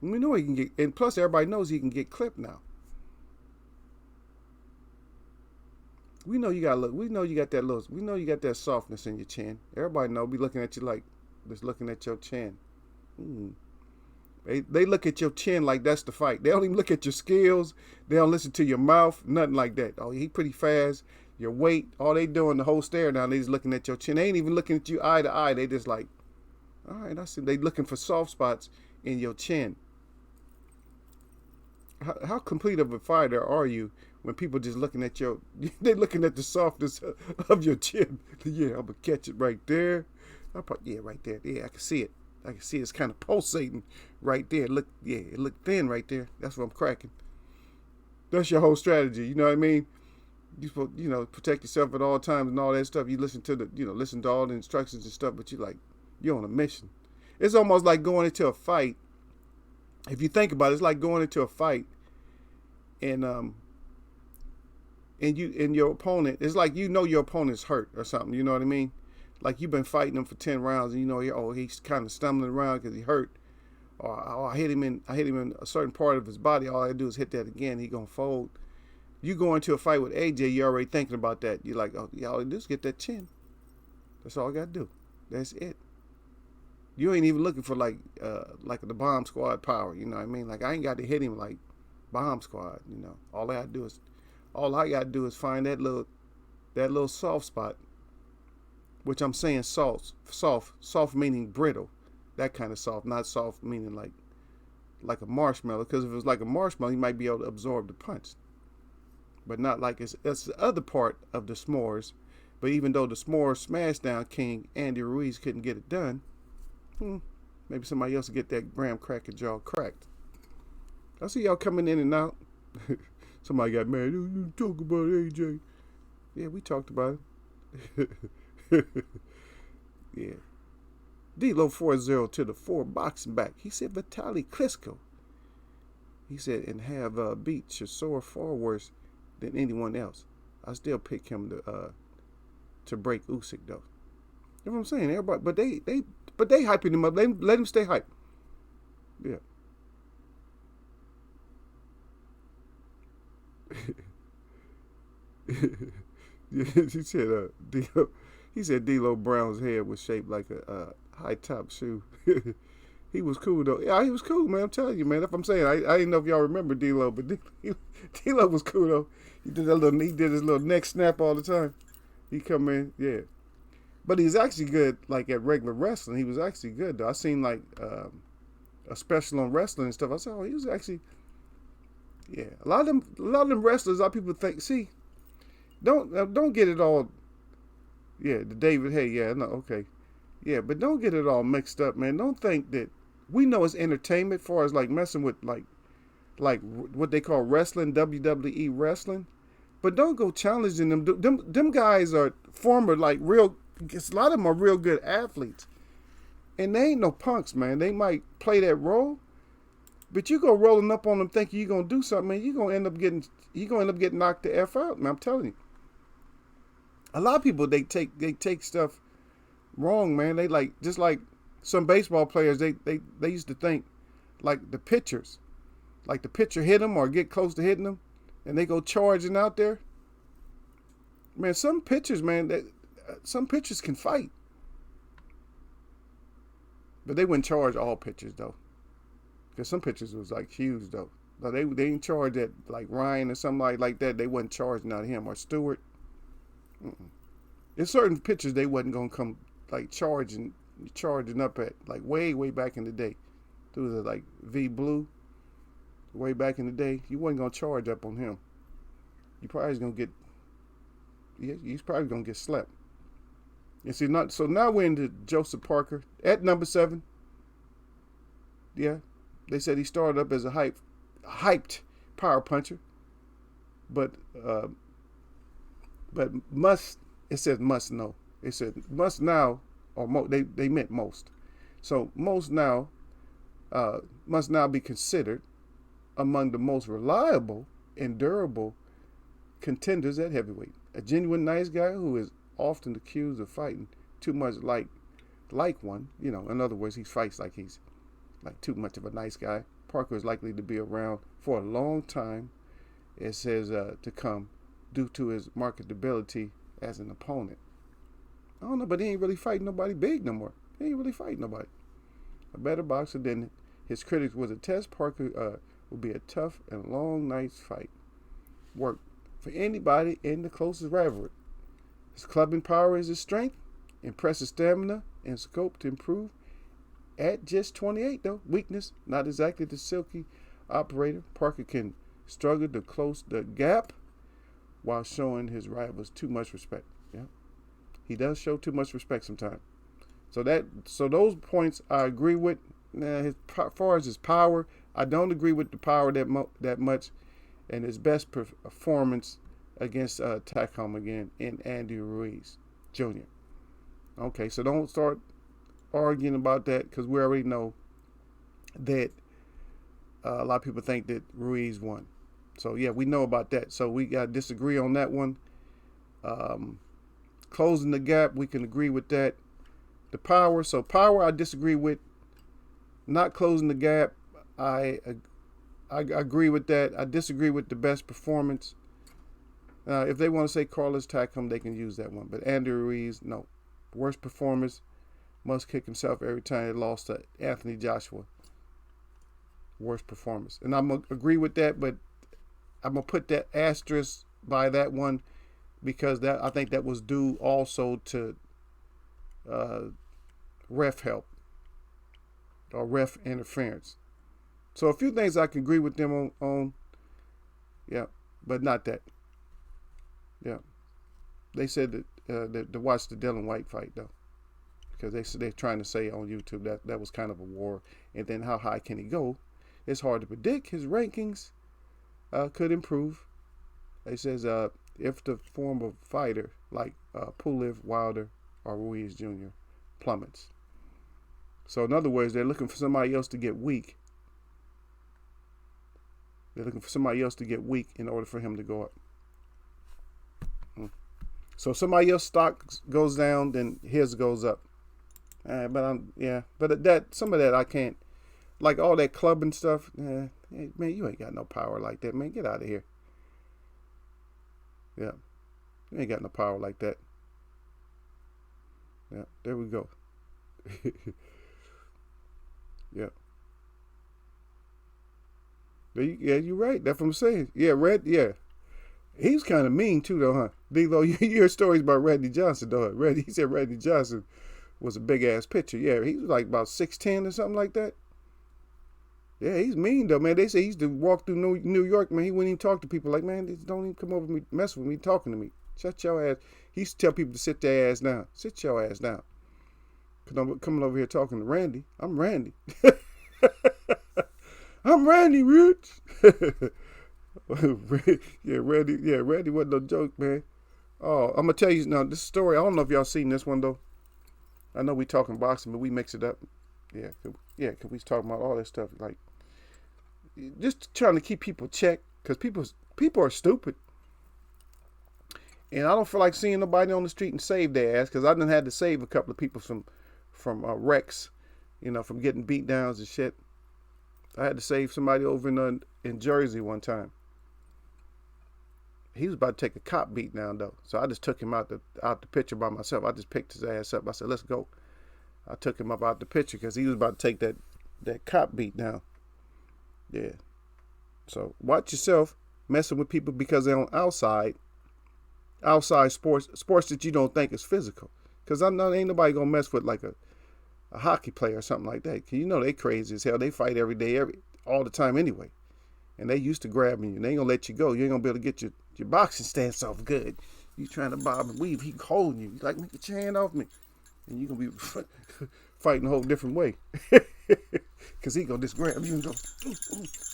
We know he can get, and plus everybody knows he can get clipped now. We know you got that softness in your chin. Everybody know, be looking at you like, just looking at your chin. They look at your chin like that's the fight. They don't even look at your skills. They don't listen to your mouth. Nothing like that. Oh, he pretty fast. Your weight. All they doing the whole stare now. They just looking at your chin. They ain't even looking at you eye to eye. They just like, all right, I see. They looking for soft spots in your chin. How complete of a fighter are you when people just looking at they looking at the softness of your chin? Yeah, I'm gonna catch it right there. Right there. Yeah, I can see it. It's kind of pulsating right there. Look, yeah, it looked thin right there. That's what I'm cracking. That's your whole strategy. You know what I mean? You supposed, protect yourself at all times and all that stuff. You listen to all the instructions and stuff, but you're on a mission. It's almost like going into a fight. If you think about it, it's like going into a fight and your opponent, it's like your opponent's hurt or something. You know what I mean? Like you've been fighting him for 10 rounds, and he's kind of stumbling around because he hurt, or I hit him in a certain part of his body. All I do is hit that again. He gonna fold. You go into a fight with AJ, you're already thinking about that. You're like, oh, all I do is get that chin. That's all I gotta do. That's it. You ain't even looking for like the Bomb Squad power. You know what I mean? Like I ain't got to hit him like Bomb Squad. All I gotta do is find that little soft spot. Which I'm saying soft meaning brittle, that kind of soft, not soft meaning like a marshmallow. Because if it was like a marshmallow, you might be able to absorb the punch, but not like that's the other part of the s'mores. But even though the s'mores Smashdown King Andy Ruiz couldn't get it done, maybe somebody else will get that graham cracker jaw cracked. I see y'all coming in and out. Somebody got mad. You talk about AJ. Yeah, we talked about it. Yeah. D'Lo 4-0 to the 4 boxing back. He said Vitaly Klitschko. He said, and have beat Chisora far worse than anyone else. I still pick him to break Usyk though. You know what I'm saying? Everybody, but they hyping him up. Let him stay hyped. Yeah. He said D'Lo. He said D'Lo Brown's head was shaped like a high top shoe. He was cool though. Yeah, he was cool, man. I'm telling you, man. That's what I'm saying. I didn't know if y'all remember D'Lo, but D'Lo was cool though. He did his little neck snap all the time. He come in, yeah. But he's actually good, like at regular wrestling. He was actually good though. I seen like a special on wrestling and stuff. I said, oh, he was actually, yeah. A lot of them wrestlers. A lot of people think, see, don't get it all. Yeah, the David. Hey, yeah, no, okay, yeah, but don't get it all mixed up, man. Don't think that we know it's entertainment, as far as like messing with like what they call wrestling, WWE wrestling. But don't go challenging them. Them guys are former like real. A lot of them are real good athletes, and they ain't no punks, man. They might play that role, but you go rolling up on them thinking you're gonna do something, man. You gonna end up getting knocked the f out, man. I'm telling you. A lot of people they take stuff wrong, man. They like just like some baseball players. They used to think like the pitchers, like the pitcher hit them or get close to hitting them, and they go charging out there. Man, some pitchers, man, some pitchers can fight, but they wouldn't charge all pitchers though, because some pitchers was like huge though. No, they didn't charge that like Ryan or something like that. They wasn't charging out him or Stewart. Mm-mm. In certain pitchers, they wasn't gonna come like charging up at like way back in the day. Through the like V Blue, way back in the day, you wasn't gonna charge up on him. You probably was gonna get, yeah, he's probably gonna get slept. And see, not so now we're into Joseph Parker at number 7. Yeah, they said he started up as a hyped power puncher, but must, it says must know. It said must now, or they meant most. So most now must now be considered among the most reliable and durable contenders at heavyweight. A genuine nice guy who is often accused of fighting too much like one. You know, in other words, he fights like he's like too much of a nice guy. Parker is likely to be around for a long time, it says, to come, due to his marketability as an opponent. I don't know, but he ain't really fighting nobody big no more. He ain't really fighting nobody. A better boxer than his critics was a test. Parker will be a tough and long night's fight. Work for anybody in the closest rivalry. His clubbing power is his strength, impressive stamina, and scope to improve. At just 28, though, weakness, not exactly the silky operator. Parker can struggle to close the gap while showing his rivals too much respect. Yeah, he does show too much respect sometimes. So those points I agree with. As far as his power, I don't agree with the power that much, and his best performance against Tacom again in Andy Ruiz Jr. Okay, so don't start arguing about that, because we already know that a lot of people think that Ruiz won. So yeah, we know about that. So we got to disagree on that one. Closing the gap, we can agree with that. The power, I disagree with. Not closing the gap, I agree with that. I disagree with the best performance. If they want to say Carlos Takam, they can use that one. But Andy Ruiz, no. Worst performance, must kick himself every time he lost to Anthony Joshua. Worst performance. And I'm going to agree with that, but I'm going to put that asterisk by that one, because I think that was due also to ref help or ref interference. So a few things I can agree with them on, yeah, but not that. Yeah, they said that to watch the Dylan White fight though, because they're trying to say on YouTube that was kind of a war, and then how high can he go? It's hard to predict. His rankings could improve. It says if the form of fighter like Pulev, Wilder, or Ruiz Jr. plummets. So in other words, they're looking for somebody else to get weak. They're looking for somebody else to get weak in order for him to go up. So if somebody else's stock goes down, then his goes up. But that some of that I can't, like all that clubbing stuff. Hey, man, you ain't got no power like that, man. Get out of here. Yeah, you ain't got no power like that. Yeah, there we go. Yeah. Yeah, you're right. That's what I'm saying. Yeah, He's kind of mean too, though, huh? D-Lo, you hear stories about Randy Johnson, though. He said Randy Johnson was a big-ass pitcher. Yeah, he was like about 6'10" or something like that. Yeah, he's mean, though, man. They say he used to walk through New York, man. He wouldn't even talk to people. Like, man, don't even come over to me, mess with me, talking to me. Shut your ass. He used to tell people to sit their ass down. Sit your ass down. Because I'm coming over here talking to Randy. I'm Randy. I'm Randy Roots. Randy wasn't no joke, man. Oh, I'm gonna tell you now this story. I don't know if y'all seen this one though. I know we talking boxing, but we mix it up. Cause we talking about all that stuff, like just trying to keep people checked, cause people are stupid, and I don't feel like seeing nobody on the street and save their ass, cause I done had to save a couple of people from wrecks, from getting beat downs and shit. I had to save somebody over in Jersey one time. He was about to take a cop beat down though, so I just took him out the picture by myself. I just picked his ass up. I said, "Let's go." I took him up out the picture because he was about to take that cop beat down. Yeah. So watch yourself messing with people because they're on outside sports that you don't think is physical. Because I know ain't nobody gonna mess with like a hockey player or something like that. Cause they crazy as hell. They fight every day, all the time anyway. And they used to grabbing you. And they ain't gonna let you go. You ain't gonna be able to get your boxing stance off good. You trying to bob and weave. He holding you. He's like, get your hand off me. And you gonna be fighting a whole different way. Cause he gonna just grab you and go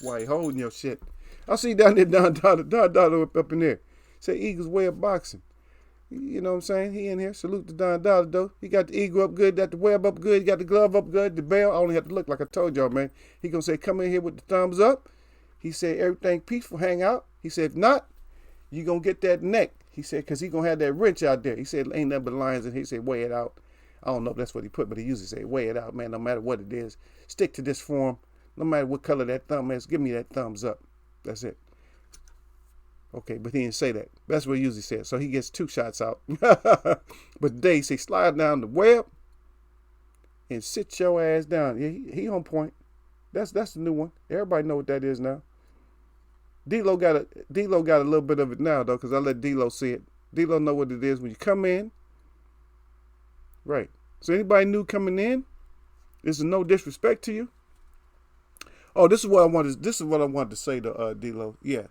while he holding your shit. I see down there Don Dollar up in there. Say Eagles way of boxing. You know what I'm saying? He in here. Salute to Don Dollar, though. He got the eagle up good, got the web up good, got the glove up good, the bell. I only have to look like I told y'all, man. He gonna say, come in here with the thumbs up. He said, everything peaceful, hang out. He said, if not, you gonna get that neck. He said, because he gonna have that wrench out there. He said, ain't nothing but lines, and he said, weigh it out. I don't know if that's what he put, but he usually say, weigh it out, man, no matter what it is. Stick to this form. No matter what color that thumb is, give me that thumbs up. That's it. Okay, but he didn't say that. That's what he usually says. So he gets 2 shots out. But today he say, slide down the web and sit your ass down. Yeah, he on point. That's the new one. Everybody know what that is now. D-Lo got a little bit of it now, though, because I let D-Lo see it. D-Lo know what it is when you come in. Right. So anybody new coming in, this is no disrespect to you. Oh, this is what I wanted to say to D-Lo. Yeah.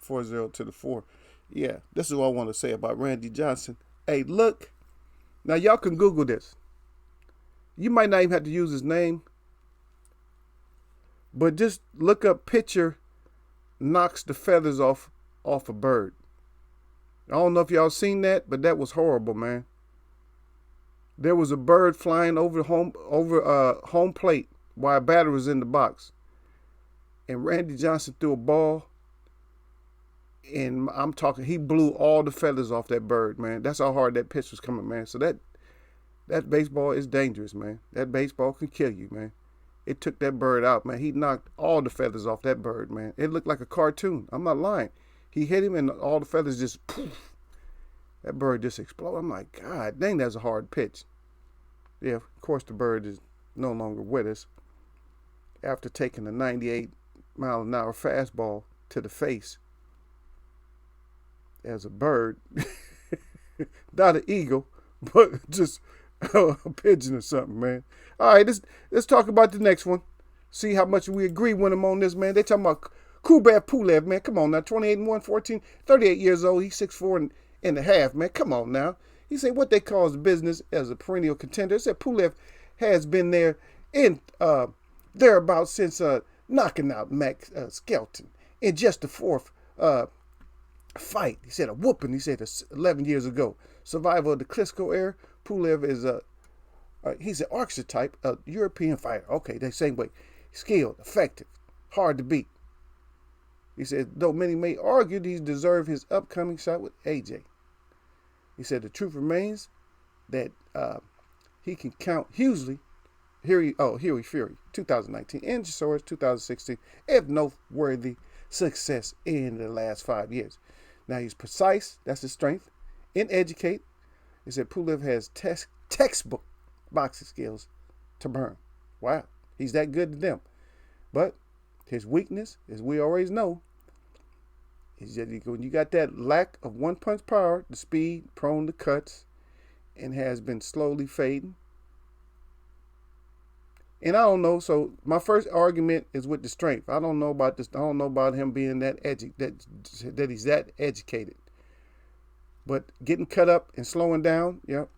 4-0 to the 4. Yeah, this is what I want to say about Randy Johnson. Hey, look. Now, y'all can Google this. You might not even have to use his name. But just look up picture knocks the feathers off a bird. I don't know if y'all seen that, but that was horrible, man. There was a bird flying over home plate while a batter was in the box. And Randy Johnson threw a ball. And I'm talking, he blew all the feathers off that bird, man. That's how hard that pitch was coming, man. So that baseball is dangerous, man. That baseball can kill you, man. It took that bird out, man. He knocked all the feathers off that bird, man. It looked like a cartoon. I'm not lying. He hit him and all the feathers just poof. That bird just exploded. I'm like, God dang, that's a hard pitch. Yeah, of course the bird is no longer with us after taking a 98-mile-an-hour fastball to the face. As a bird, not an eagle, but just a pigeon or something, man. All right, let's talk about the next one. See how much we agree with him on this, man. They talking about Kubrat Pulev, man. Come on now, 28-1, 38 years old. He's 6'4" and a half, man. Come on now. He said what they call his business as a perennial contender. He said Pulev has been there in thereabouts since knocking out Max Skelton in just the 4th fight. He said a whooping. He said 11 years ago. Survival of the Klitschko era. Pulev is he's an archetype, a European fighter. Okay, the same way. Skilled, effective, hard to beat. He said, though many may argue that he deserved his upcoming shot with AJ. He said the truth remains that he can count hugely. Huey Fury, 2019, and Soros, 2016, if noteworthy success in the last 5 years. Now he's precise, that's his strength, and educate. He said Pulev has textbook boxing skills to burn. Wow, he's that good to them. But his weakness, as we always know, is that when you got that lack of one-punch power, the speed, prone to cuts, and has been slowly fading. And I don't know. So my first argument is with the strength. I don't know about this. I don't know about him being that he's that educated. But getting cut up and slowing down, yep.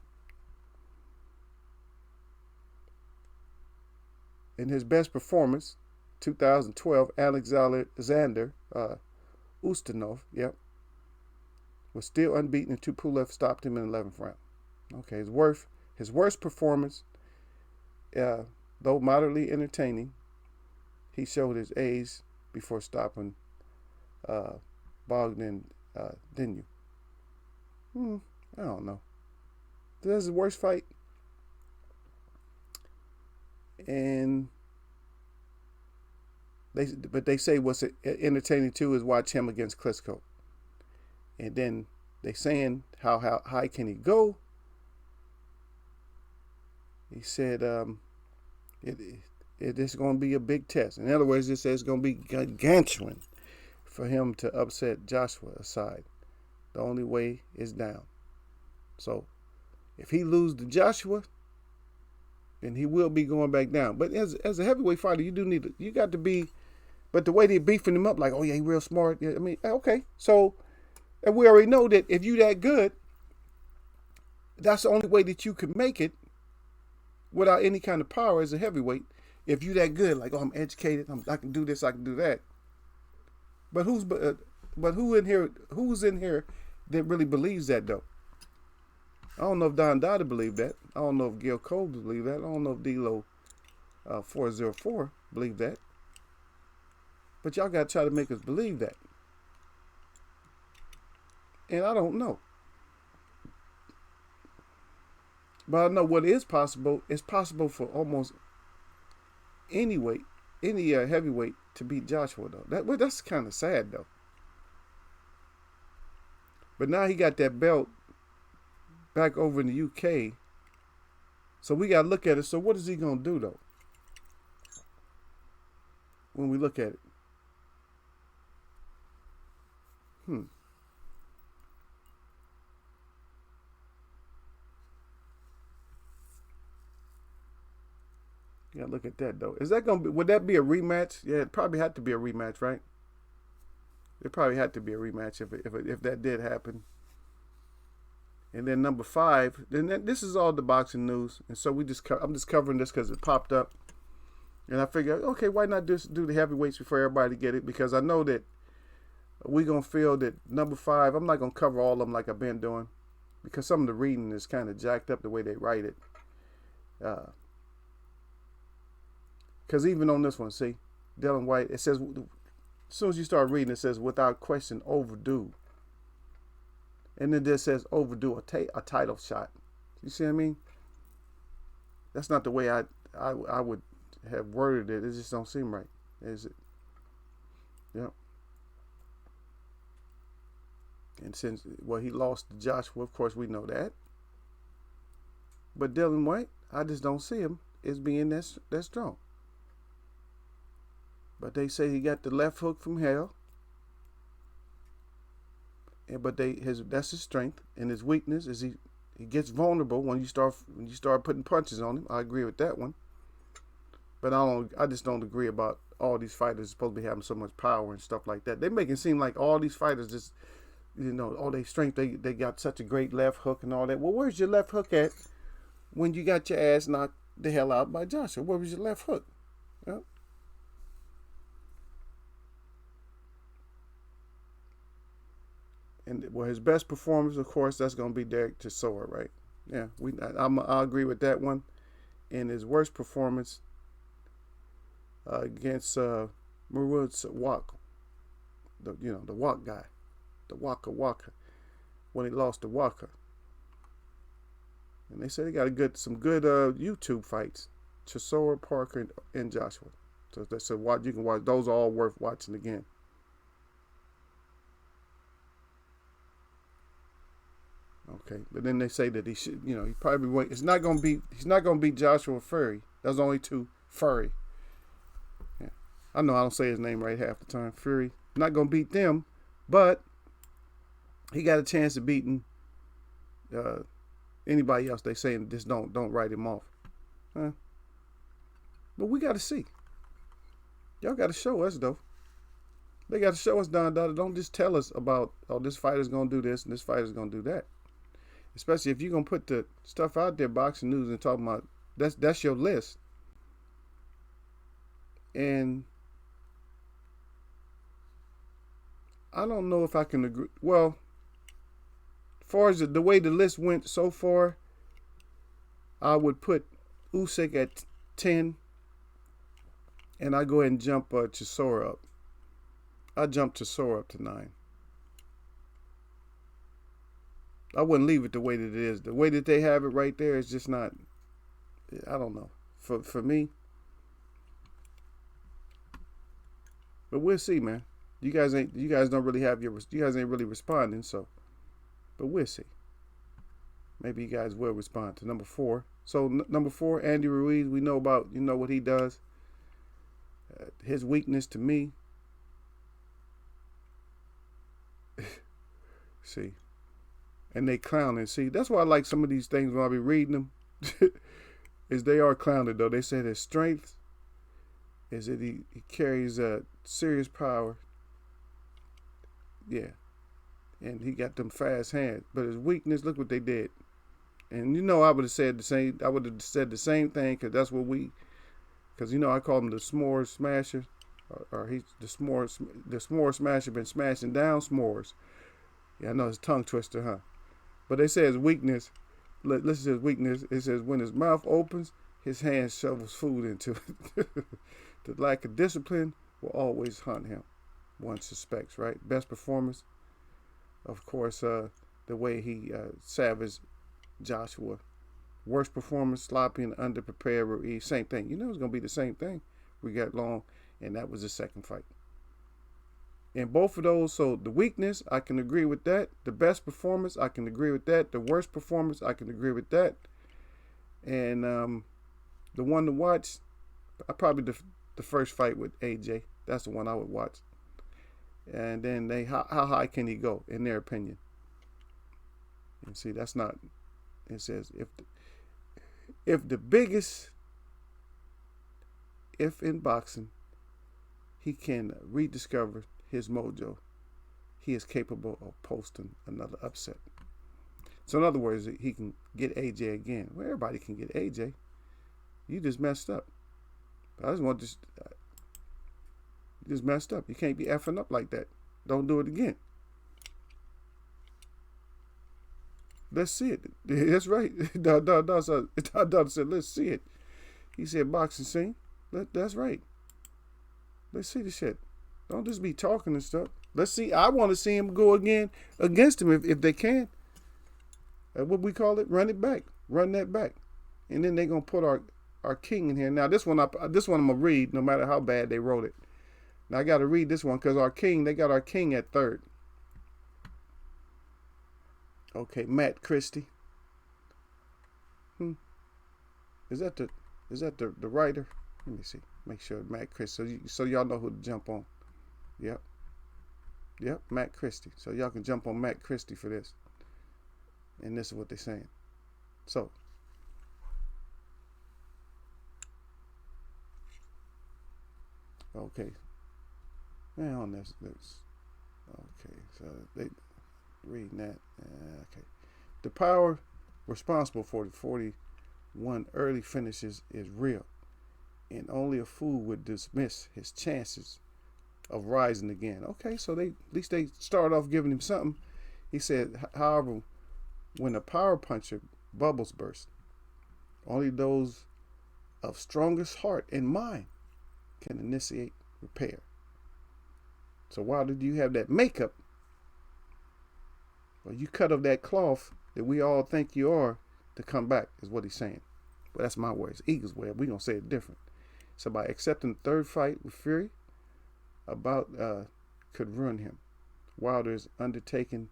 In his best performance, 2012, Alexander Ustinov, yep, was still unbeaten until Pulev stopped him in the 11th round. Okay, his worst performance. Though moderately entertaining, he showed his age before stopping Bogdan Dinu. I don't know. This is his worst fight. And they say what's entertaining too is watch him against Klitschko. And then they saying how high can he go? He said it is going to be a big test. In other words, it says it's going to be gargantuan for him to upset Joshua aside. The only way is down. So if he loses to Joshua, then he will be going back down. But as a heavyweight fighter, you got to be. But the way they're beefing him up, like, oh yeah, he's real smart. Yeah, I mean, okay. So, and we already know that if you that good, that's the only way that you can make it without any kind of power as a heavyweight. If you that good, like, oh, I'm educated, I can do this, I can do that. But who's in here that really believes that though? I don't know if Don Dada believed that. I don't know if Gil Cole believed that. I don't know if D-Lo 404 believed that. But y'all got to try to make us believe that. And I don't know. But I know what is possible. It's possible for almost any weight, any heavyweight to beat Joshua though. That's kind of sad though. But now he got that belt back over in the UK. So we got to look at it. So what is he going to do though? When we look at it. Yeah, look at that though. Is that gonna be? Would that be a rematch? Yeah, it probably had to be a rematch, right? It probably had to be a rematch if that did happen. And then number 5. Then this is all the boxing news, and so I'm just covering this because it popped up, and I figured, okay, why not just do the heavyweights before everybody get it? Because I know that we gonna feel that number 5. I'm not gonna cover all of them like I've been doing, because some of the reading is kind of jacked up the way they write it. Because even on this one, see, Dylan White, it says, as soon as you start reading, it says, without question, overdue. And then this says, overdue, a title shot. You see what I mean? That's not the way I would have worded it. It just don't seem right, is it? Yep. And since, well, he lost to Joshua, of course, we know that. But Dylan White, I just don't see him as being that strong. But they say he got the left hook from hell. But that's his strength, and his weakness is he gets vulnerable when you start putting punches on him. I agree with that one. But I just don't agree about all these fighters supposed to be having so much power and stuff like that. They make it seem like all these fighters just, all their strength, they got such a great left hook and all that. Well, where's your left hook at when you got your ass knocked the hell out by Joshua? Where was your left hook? Yeah. And well, his best performance, of course, that's going to be Derek Chisora, right? Yeah, I agree with that one. And his worst performance against Murud Wak, the Wak guy, the Waka Waka, when he lost to Waka. And they said he got some good YouTube fights, Chisora, Parker, and Joshua. So they said you can watch. Those are all worth watching again. Okay, but then they say that he should, he probably won't. He's not gonna beat Joshua Furry. There's only two Furry. Yeah, I know I don't say his name right half the time. Fury not gonna beat them, but he got a chance of beating anybody else. They saying just don't write him off. Huh? But we got to see. Y'all got to show us though. They got to show us, Don Dada. Don't just tell us about, oh, this fighter's gonna do this and this fighter's gonna do that. Especially if you're gonna put the stuff out there, boxing news, and talking about that's your list. And I don't know if I can agree. Well, as far as the way the list went so far, I would put Usyk at 10, and I go ahead and jump Chisora up. I jump Chisora up to 9. I wouldn't leave it the way that it is. The way that they have it right there is just not. I don't know. For me. But we'll see, man. You guys don't really have you guys ain't really responding, so. But we'll see. Maybe you guys will respond to number 4. So number 4, Andy Ruiz. We know about what he does. His weakness to me. See. And they clowning. See, that's why I like some of these things when I be reading them. Is they are clowning though. They say his strength is that he carries a serious power. Yeah. And he got them fast hands. But his weakness, look what they did. And I would have said the same. I would have said the same thing because that's what because I call him the s'more smasher, or he's the s'more smasher. Been smashing down s'mores. Yeah, I know it's a tongue twister, huh? But they say his weakness. Listen to his weakness. It says when his mouth opens, his hand shovels food into it. The lack of discipline will always haunt him. One suspects, right? Best performance, of course, the way he savaged Joshua. Worst performance, sloppy and underprepared Ruiz. Same thing. It's going to be the same thing. We got long, and that was the second fight. And both of those, so the weakness, I can agree with that. The best performance, I can agree with that. The worst performance, I can agree with that. And the one to watch, probably the first fight with AJ. That's the one I would watch. And then how high can he go, in their opinion? And see, that's not. It says if in boxing he can rediscover his mojo, he is capable of posting another upset. So in other words, he can get AJ again. Well, everybody can get AJ. You just messed up. I just want you just messed up. You can't be effing up like that. Don't do it again. Let's see it. That's right. Don said, let's see it. He said, boxing scene. That's right. Let's see the shit. Don't just be talking and stuff. Let's see. I want to see him go again against him if they can. What we call it? Run it back. Run that back. And then they're going to put our king in here. Now, this one I'm going to read no matter how bad they wrote it. Now, I got to read this one because they got our king at 3rd. Okay, Matt Christie. Is that the writer? Let me see. Make sure Matt Christie. So y'all know who to jump on. Yep, Matt Christie. So y'all can jump on Matt Christie for this. And this is what they're saying. So, okay. Now on this. Okay, so they reading that. Okay, the power responsible for the 41 early finishes is real, and only a fool would dismiss his chances of rising again. Okay, so at least they start off giving him something. He said, however, when a power puncher bubbles burst, only those of strongest heart and mind can initiate repair. So why did you have that makeup? Well, you cut off that cloth that we all think you are to come back, is what he's saying. But that's my words. Eagles way. We're going to say it different. So by accepting the third fight with Fury, about could ruin him. Wilder is undertaking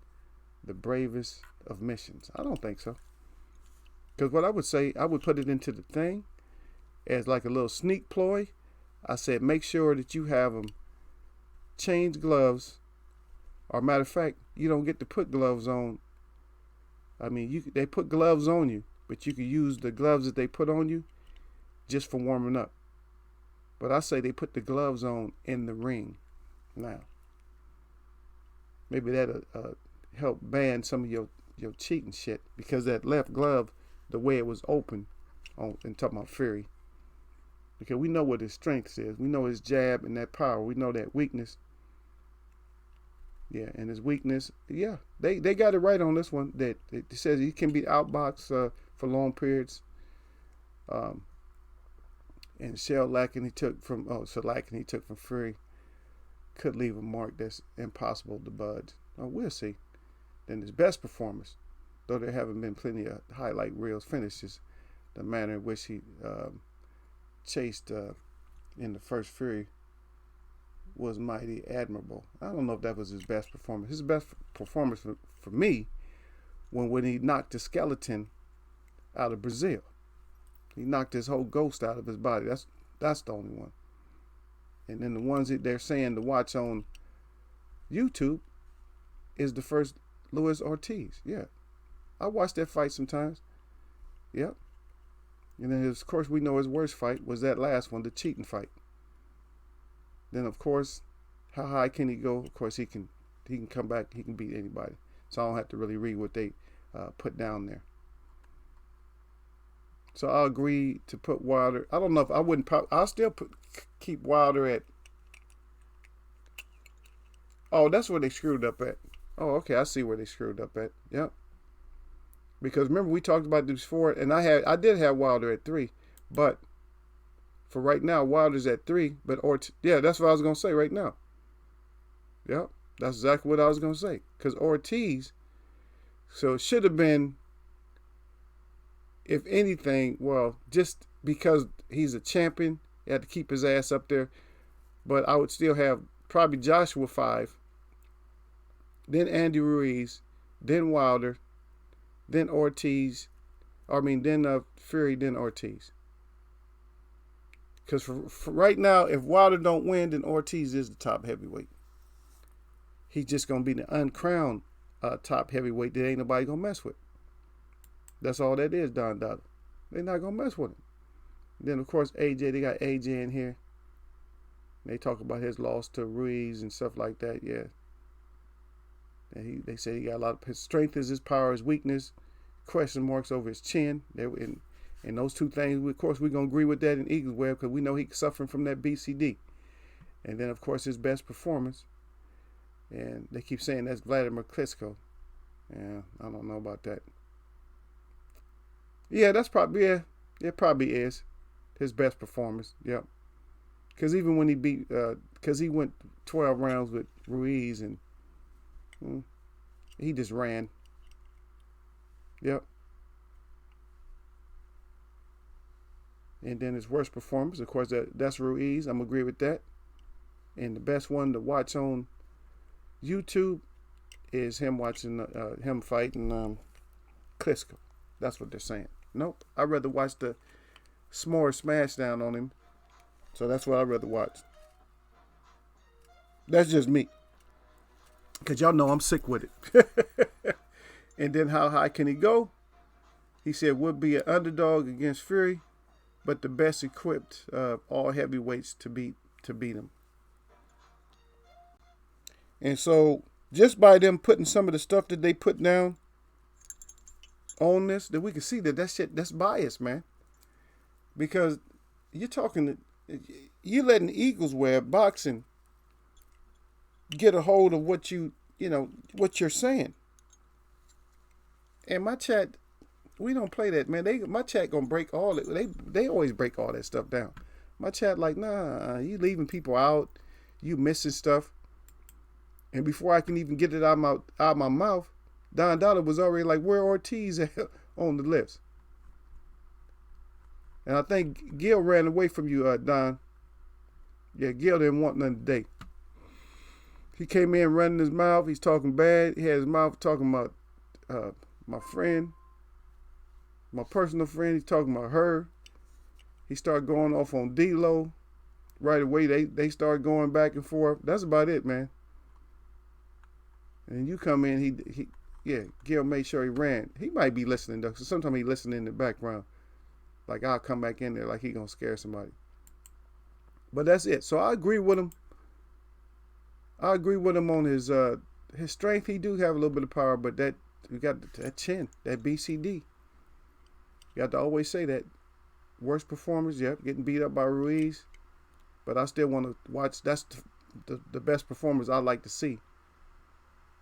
the bravest of missions. I don't think so. Because what I would say, I would put it into the thing as like a little sneak ploy. I said, make sure that you have them change gloves. Or matter of fact, you don't get to put gloves on. I mean, they put gloves on you, but you can use the gloves that they put on you just for warming up. But I say they put the gloves on in the ring now. Maybe that'll help ban some of your cheating shit, because that left glove, the way it was open, and talking about Fury, because we know what his strength is. We know his jab and that power. We know that weakness. Yeah, and his weakness. Yeah, they got it right on this one. That it says he can be outboxed for long periods. And shellacking he took from Fury could leave a mark that's impossible to budge. Oh, we'll see. Then his best performance, though there haven't been plenty of highlight reels finishes, the manner in which he chased in the first Fury was mighty admirable. I don't know if that was his best performance. His best performance for me when he knocked the skeleton out of Brazil. He knocked his whole ghost out of his body. That's the only one. And then the ones that they're saying to watch on YouTube is the first Luis Ortiz. Yeah. I watch that fight sometimes. Yep. And then, of course, we know his worst fight was that last one, the cheating fight. Then, of course, how high can he go? Of course, he can come back. He can beat anybody. So I don't have to really read what they put down there. So I'll agree to put Wilder. I don't know if I wouldn't. I'll still keep Wilder at. Oh, that's where they screwed up at. Oh, okay. I see where they screwed up at. Yep. Because remember we talked about this before, and I did have Wilder at 3, but for right now Wilder's at 3. But yeah, that's what I was gonna say right now. Yep, that's exactly what I was gonna say. Because Ortiz, so it should have been. If anything, well, just because he's a champion, he had to keep his ass up there. But I would still have probably Joshua 5, then Andy Ruiz, then Wilder, then Ortiz. Then Fury, then Ortiz. Because for right now, if Wilder don't win, then Ortiz is the top heavyweight. He's just going to be the uncrowned top heavyweight that ain't nobody going to mess with. That's all that is, Don Dada. They're not going to mess with him. Then, of course, AJ, they got AJ in here. They talk about his loss to Ruiz and stuff like that, yeah. And they say he got a lot of, his strength is his power, his weakness, question marks over his chin. And those two things, of course, we're going to agree with that in Eagles Web because we know he's suffering from that BCD. And then, of course, his best performance. And they keep saying that's Vladimir Klitschko. Yeah, I don't know about that. Yeah, that's probably, yeah, it probably is his best performance. Yep. Because even when he beat, because he went 12 rounds with Ruiz and he just ran. Yep. And then his worst performance, of course, that's Ruiz. I'm agree with that. And the best one to watch on YouTube is him watching him fighting Klitschko. That's what they're saying. Nope. I'd rather watch the s'more smashdown on him. So that's what I'd rather watch. That's just me. Because y'all know I'm sick with it. And then how high can he go? He said would be an underdog against Fury, but the best equipped of all heavyweights to beat him. And so just by them putting some of the stuff that they put down on this, that we can see that shit, that's biased, man. Because you're letting Eagles Web boxing get a hold of what what you're saying. And my chat, we don't play that, man. My chat gonna break all it. They always break all that stuff down. My chat like, nah, you leaving people out, you missing stuff. And before I can even get it out my mouth, Don Dollar was already like, where Ortiz at on the list? And I think Gil ran away from you, Don. Yeah, Gil didn't want nothing today. He came in running his mouth. He's talking bad. He had his mouth talking about my friend, my personal friend. He's talking about her. He started going off on D-Lo. Right away, they started going back and forth. That's about it, man. And you come in, Gil made sure he ran. He might be listening, though. So sometimes he listening in the background. Like, I'll come back in there like he gonna scare somebody. But that's it. So I agree with him. I agree with him on his strength. He do have a little bit of power, but that we got that chin, that BCD. You have to always say that. Worst performance, yep, getting beat up by Ruiz. But I still want to watch. That's the best performance I like to see.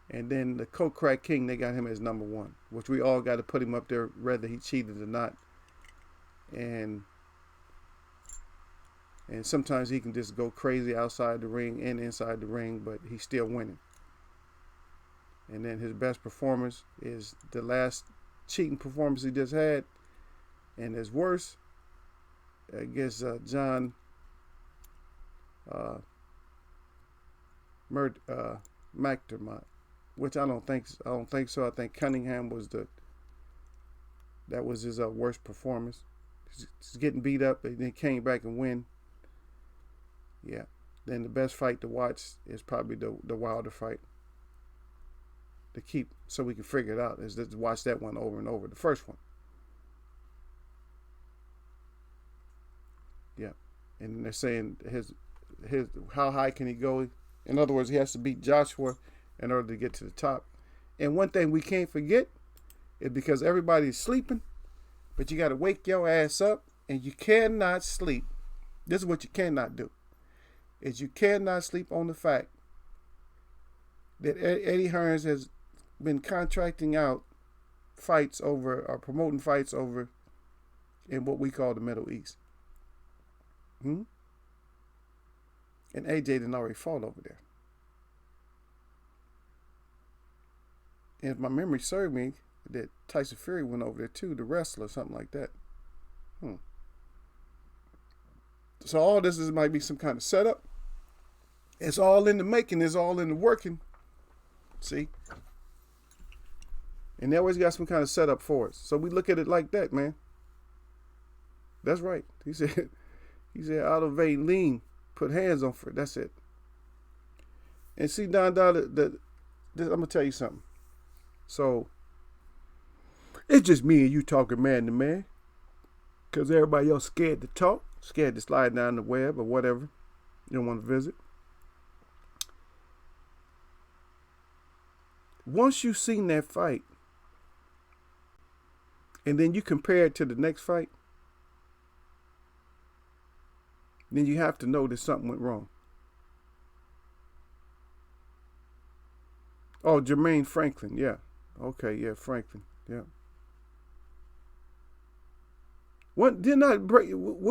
And then the Coke Crack King, they got him as number one, which we all got to put him up there, whether he cheated or not. And sometimes he can just go crazy outside the ring and inside the ring, but he's still winning. And then his best performance is the last cheating performance he just had. And his worst, I guess, John McDermott, which I don't think so. I think Cunningham was his worst performance. He's getting beat up, and then came back and win. Yeah. Then the best fight to watch is probably the Wilder fight. To keep, so we can figure it out, is to watch that one over and over. The first one. Yeah. And they're saying his how high can he go? In other words, he has to beat Joshua in order to get to the top. And one thing we can't forget is because everybody's sleeping, but you got to wake your ass up, and you cannot sleep. This is what you cannot do. Is you cannot sleep on the fact that Eddie Hearns has been contracting out fights over, or promoting fights over, in what we call the Middle East. And AJ didn't already fought over there. And if my memory served me, that Tyson Fury went over there too, to wrestle or something like that. So all this might be some kind of setup. It's all in the making. It's all in the working. See? And they always got some kind of setup for us. So we look at it like that, man. That's right. He said, elevate, lean, put hands on for it. That's it. And see, Don, I'm going to tell you something. So, it's just me and you talking man to man. Because everybody else scared to talk. Scared to slide down the web or whatever. You don't want to visit. Once you've seen that fight, and then you compare it to the next fight, then you have to know that something went wrong. Oh, Jermaine Franklin, yeah. Okay, yeah, Franklin, yeah. Were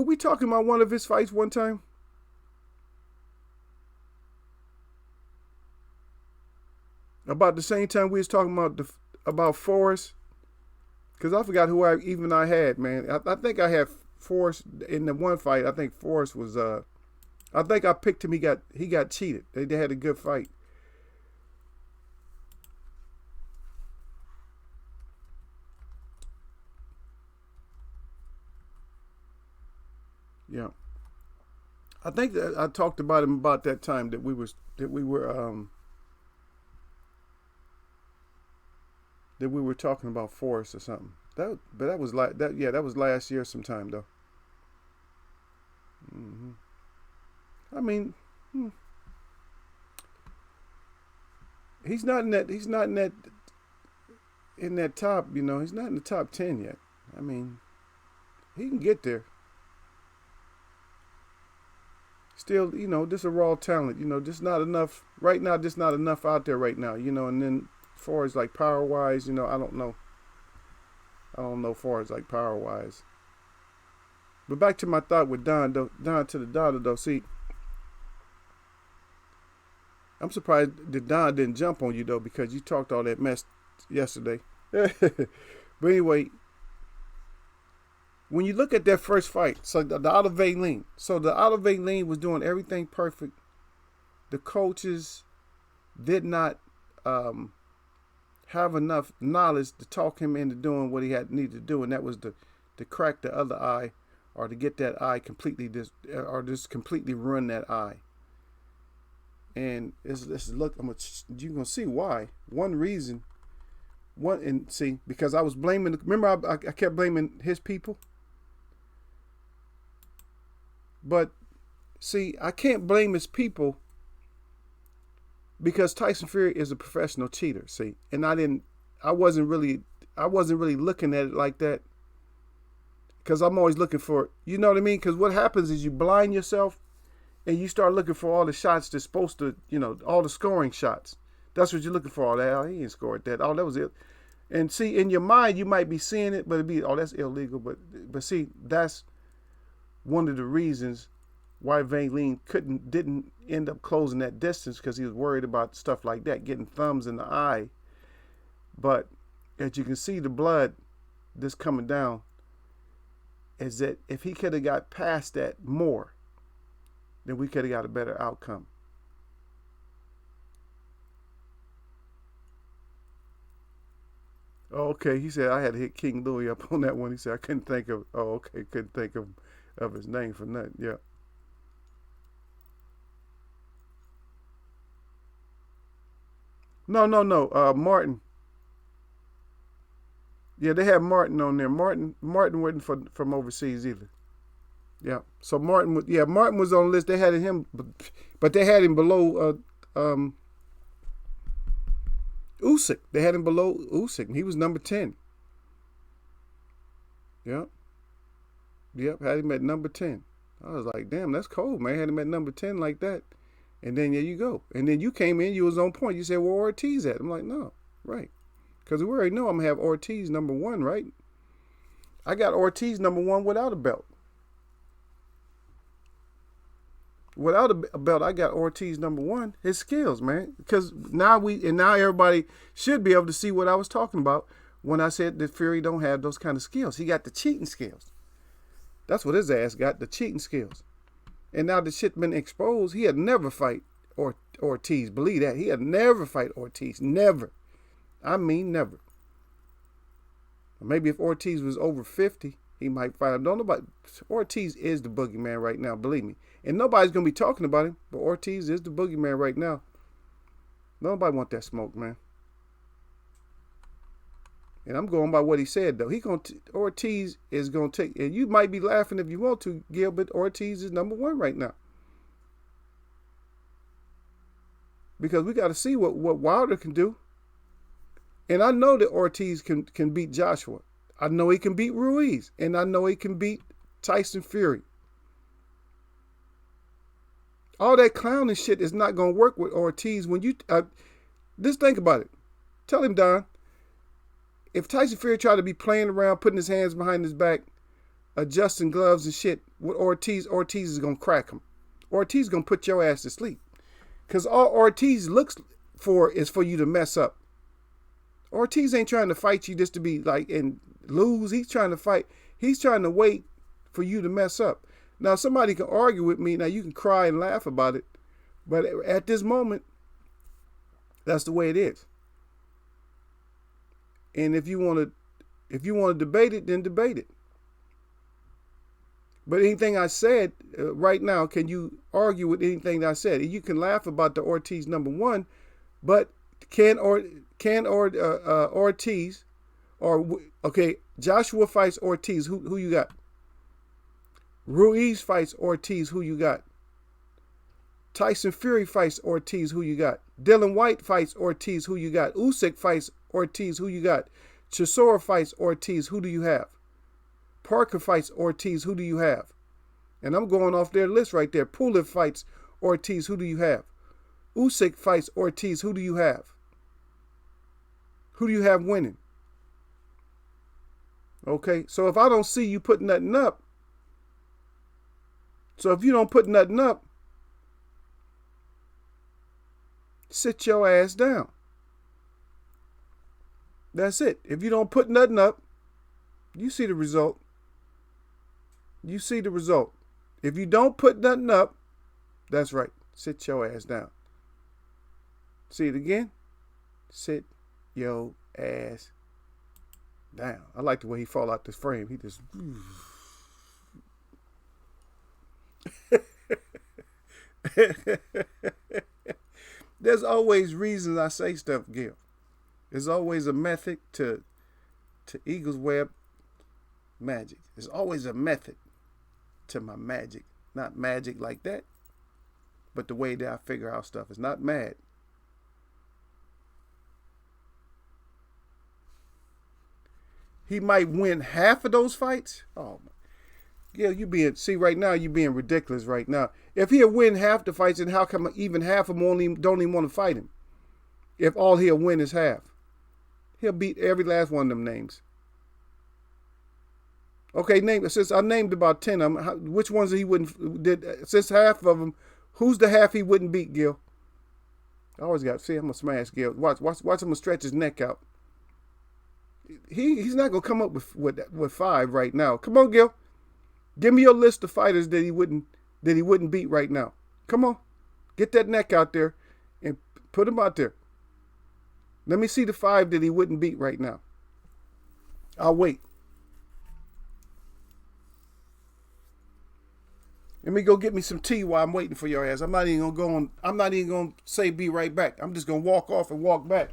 we talking about one of his fights one time? About the same time we was talking about Forrest? Because I forgot who I had, man. I think I had Forrest in the one fight. I think Forrest was I think I picked him. He got cheated. They had a good fight. Yeah. I think that I talked about him about that time that we were talking about Forrest or something. That was last year sometime though. I mean, he's not in that top. You know, he's not in the top 10 yet. I mean, he can get there. Still, you know, just a raw talent. You know, just not enough right now. Just not enough out there right now. You know, and then as far as like power wise, you know, I don't know. I don't know far as like power wise. But back to my thought with Don though, Don to the daughter though. See, I'm surprised that Don didn't jump on you though because you talked all that mess yesterday. But anyway, when you look at that first fight, so the Olive Lean, so the Olive Lean was doing everything perfect. The coaches did not have enough knowledge to talk him into doing what he had needed to do, and that was to crack the other eye, or to get that eye completely or just completely ruin that eye. And it's look, you're gonna see why. One reason, because I was blaming. Remember, I kept blaming his people, but see, I can't blame his people because Tyson Fury is a professional cheater. See, and I wasn't really looking at it like that, because I'm always looking for, you know what I mean? Because what happens is you blind yourself and you start looking for all the shots that's supposed to, all the scoring shots. That's what you're looking for. All that, oh, he ain't scored that. Oh, that was it. And see, in your mind, you might be seeing it, but it'd be, oh, that's illegal. But see, that's one of the reasons why Valine didn't end up closing that distance, because he was worried about stuff like that, getting thumbs in the eye. But as you can see, the blood that's coming down is that if he could have got past that more, then we could have got a better outcome. Oh, okay, he said I had to hit King Louis up on that one. He said I couldn't think of. Oh, okay, couldn't think of his name for nothing. Yeah. No, no, no. Martin. Yeah, they had Martin on there. Martin wasn't from overseas either. Yeah. So Martin was on the list. They had him, but they had him below Usyk. They had him below Usyk, and he was number 10. Yeah. Yep. Had him at number 10. I was like, damn, that's cold, man. Had him at number 10 like that. And then there you go. And then you came in, you was on point. You said, where Ortiz at? I'm like, no, right. Because we already know I'm going to have Ortiz number 1, right? I got Ortiz number 1 without a belt. Without a belt, I got Ortiz number 1. His skills, man. Because now everybody should be able to see what I was talking about when I said that Fury don't have those kind of skills. He got the cheating skills. That's what his ass got, the cheating skills. And now the shit been exposed. He had never fight Ortiz. Believe that. He had never fight Ortiz. Never. I mean never. Maybe if Ortiz was over 50, he might fight him. Don't nobody. Ortiz is the boogeyman right now. Believe me. And nobody's gonna be talking about him. But Ortiz is the boogeyman right now. Nobody want that smoke, man. And I'm going by what he said though. Ortiz is gonna take. And you might be laughing if you want to, Gil, but Ortiz is number 1 right now. Because we got to see what Wilder can do. And I know that Ortiz can beat Joshua. I know he can beat Ruiz. And I know he can beat Tyson Fury. All that clowning shit is not going to work with Ortiz. When you just think about it. Tell him, Don, if Tyson Fury tried to be playing around, putting his hands behind his back, adjusting gloves and shit with Ortiz is going to crack him. Ortiz is going to put your ass to sleep. Because all Ortiz looks for is for you to mess up. Ortiz ain't trying to fight you just to be like and lose. He's trying to fight. He's trying to wait for you to mess up. Now, somebody can argue with me. Now, you can cry and laugh about it. But at this moment, that's the way it is. And if you want to debate it, then debate it. But anything I said right now, can you argue with anything that I said? You can laugh about the Ortiz number 1, but can Ortiz Joshua fights Ortiz. Who you got? Ruiz fights Ortiz. Who you got? Tyson Fury fights Ortiz. Who you got? Dylan White fights Ortiz. Who you got? Usyk fights Ortiz. Who you got? Chisora fights Ortiz. Who do you have? Parker fights Ortiz. Who do you have? And I'm going off their list right there. Pulev fights Ortiz. Who do you have? Usyk fights Ortiz. Who do you have? Who do you have winning? Okay, so if I don't see you put nothing up, so if you don't put nothing up, sit your ass down. That's it. If you don't put nothing up, you see the result. You see the result. If you don't put nothing up, that's right. Sit your ass down. See it again? Sit your ass down. I like the way he fall out this frame. He just... There's always reasons I say stuff, Gil. There's always a method to Eagle's Web magic. There's always a method to my magic. Not magic like that, but the way that I figure out stuff. It's not mad. He might win half of those fights. Oh, Gil, see right now you being ridiculous right now. If he'll win half the fights, then how come even half of them don't even want to fight him? If all he'll win is half, he'll beat every last one of them names. Okay, since I named about 10 of them, which ones he wouldn't? Since half of them, who's the half he wouldn't beat, Gil? I always got. See, I'm gonna smash Gil. Watch him gonna stretch his neck out. He's not gonna come up with 5 right now. Come on, Gil. Give me your list of fighters that he wouldn't beat right now. Come on, get that neck out there and put him out there. Let me see the 5 that he wouldn't beat right now. I'll wait. Let me go get me some tea while I'm waiting for your ass. I'm not even gonna say be right back. I'm just gonna walk off and walk back.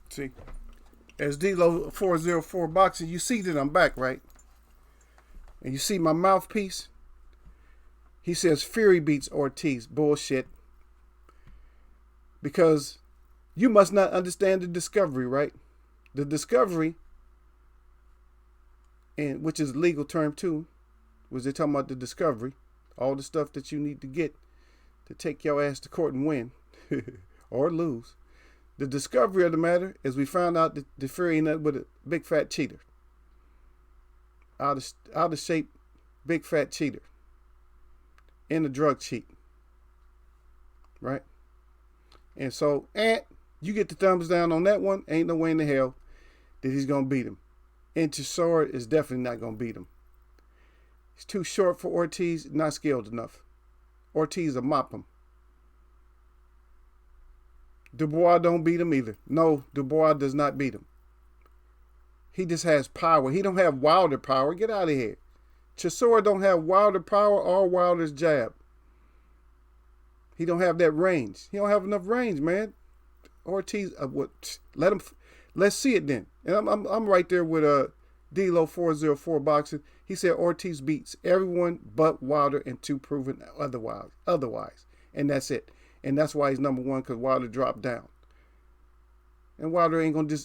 See, as D-Lo 404 boxing, you see that I'm back, right? And you see my mouthpiece? He says Fury beats Ortiz. Bullshit. Because you must not understand the discovery, right? The discovery, and which is a legal term too, was they talking about the discovery, all the stuff that you need to get to take your ass to court and win or lose. The discovery of the matter is we found out that the Fury ain't nothing but a big fat cheater. Out of shape, big fat cheater. And a drug cheat. Right? And so, you get the thumbs down on that one. Ain't no way in the hell that he's going to beat him. And Chisora is definitely not going to beat him. He's too short for Ortiz, not skilled enough. Ortiz will mop him. Dubois don't beat him either. No, Dubois does not beat him. He just has power. He don't have Wilder power. Get out of here. Chisora don't have Wilder power or Wilder's jab. He don't have that range. He don't have enough range, man. Ortiz, let's see it then. And I'm right there with D-Lo 404 boxing. He said Ortiz beats everyone but Wilder and 2 proven otherwise. And that's it. And that's why he's number 1, because Wilder dropped down. And Wilder ain't gonna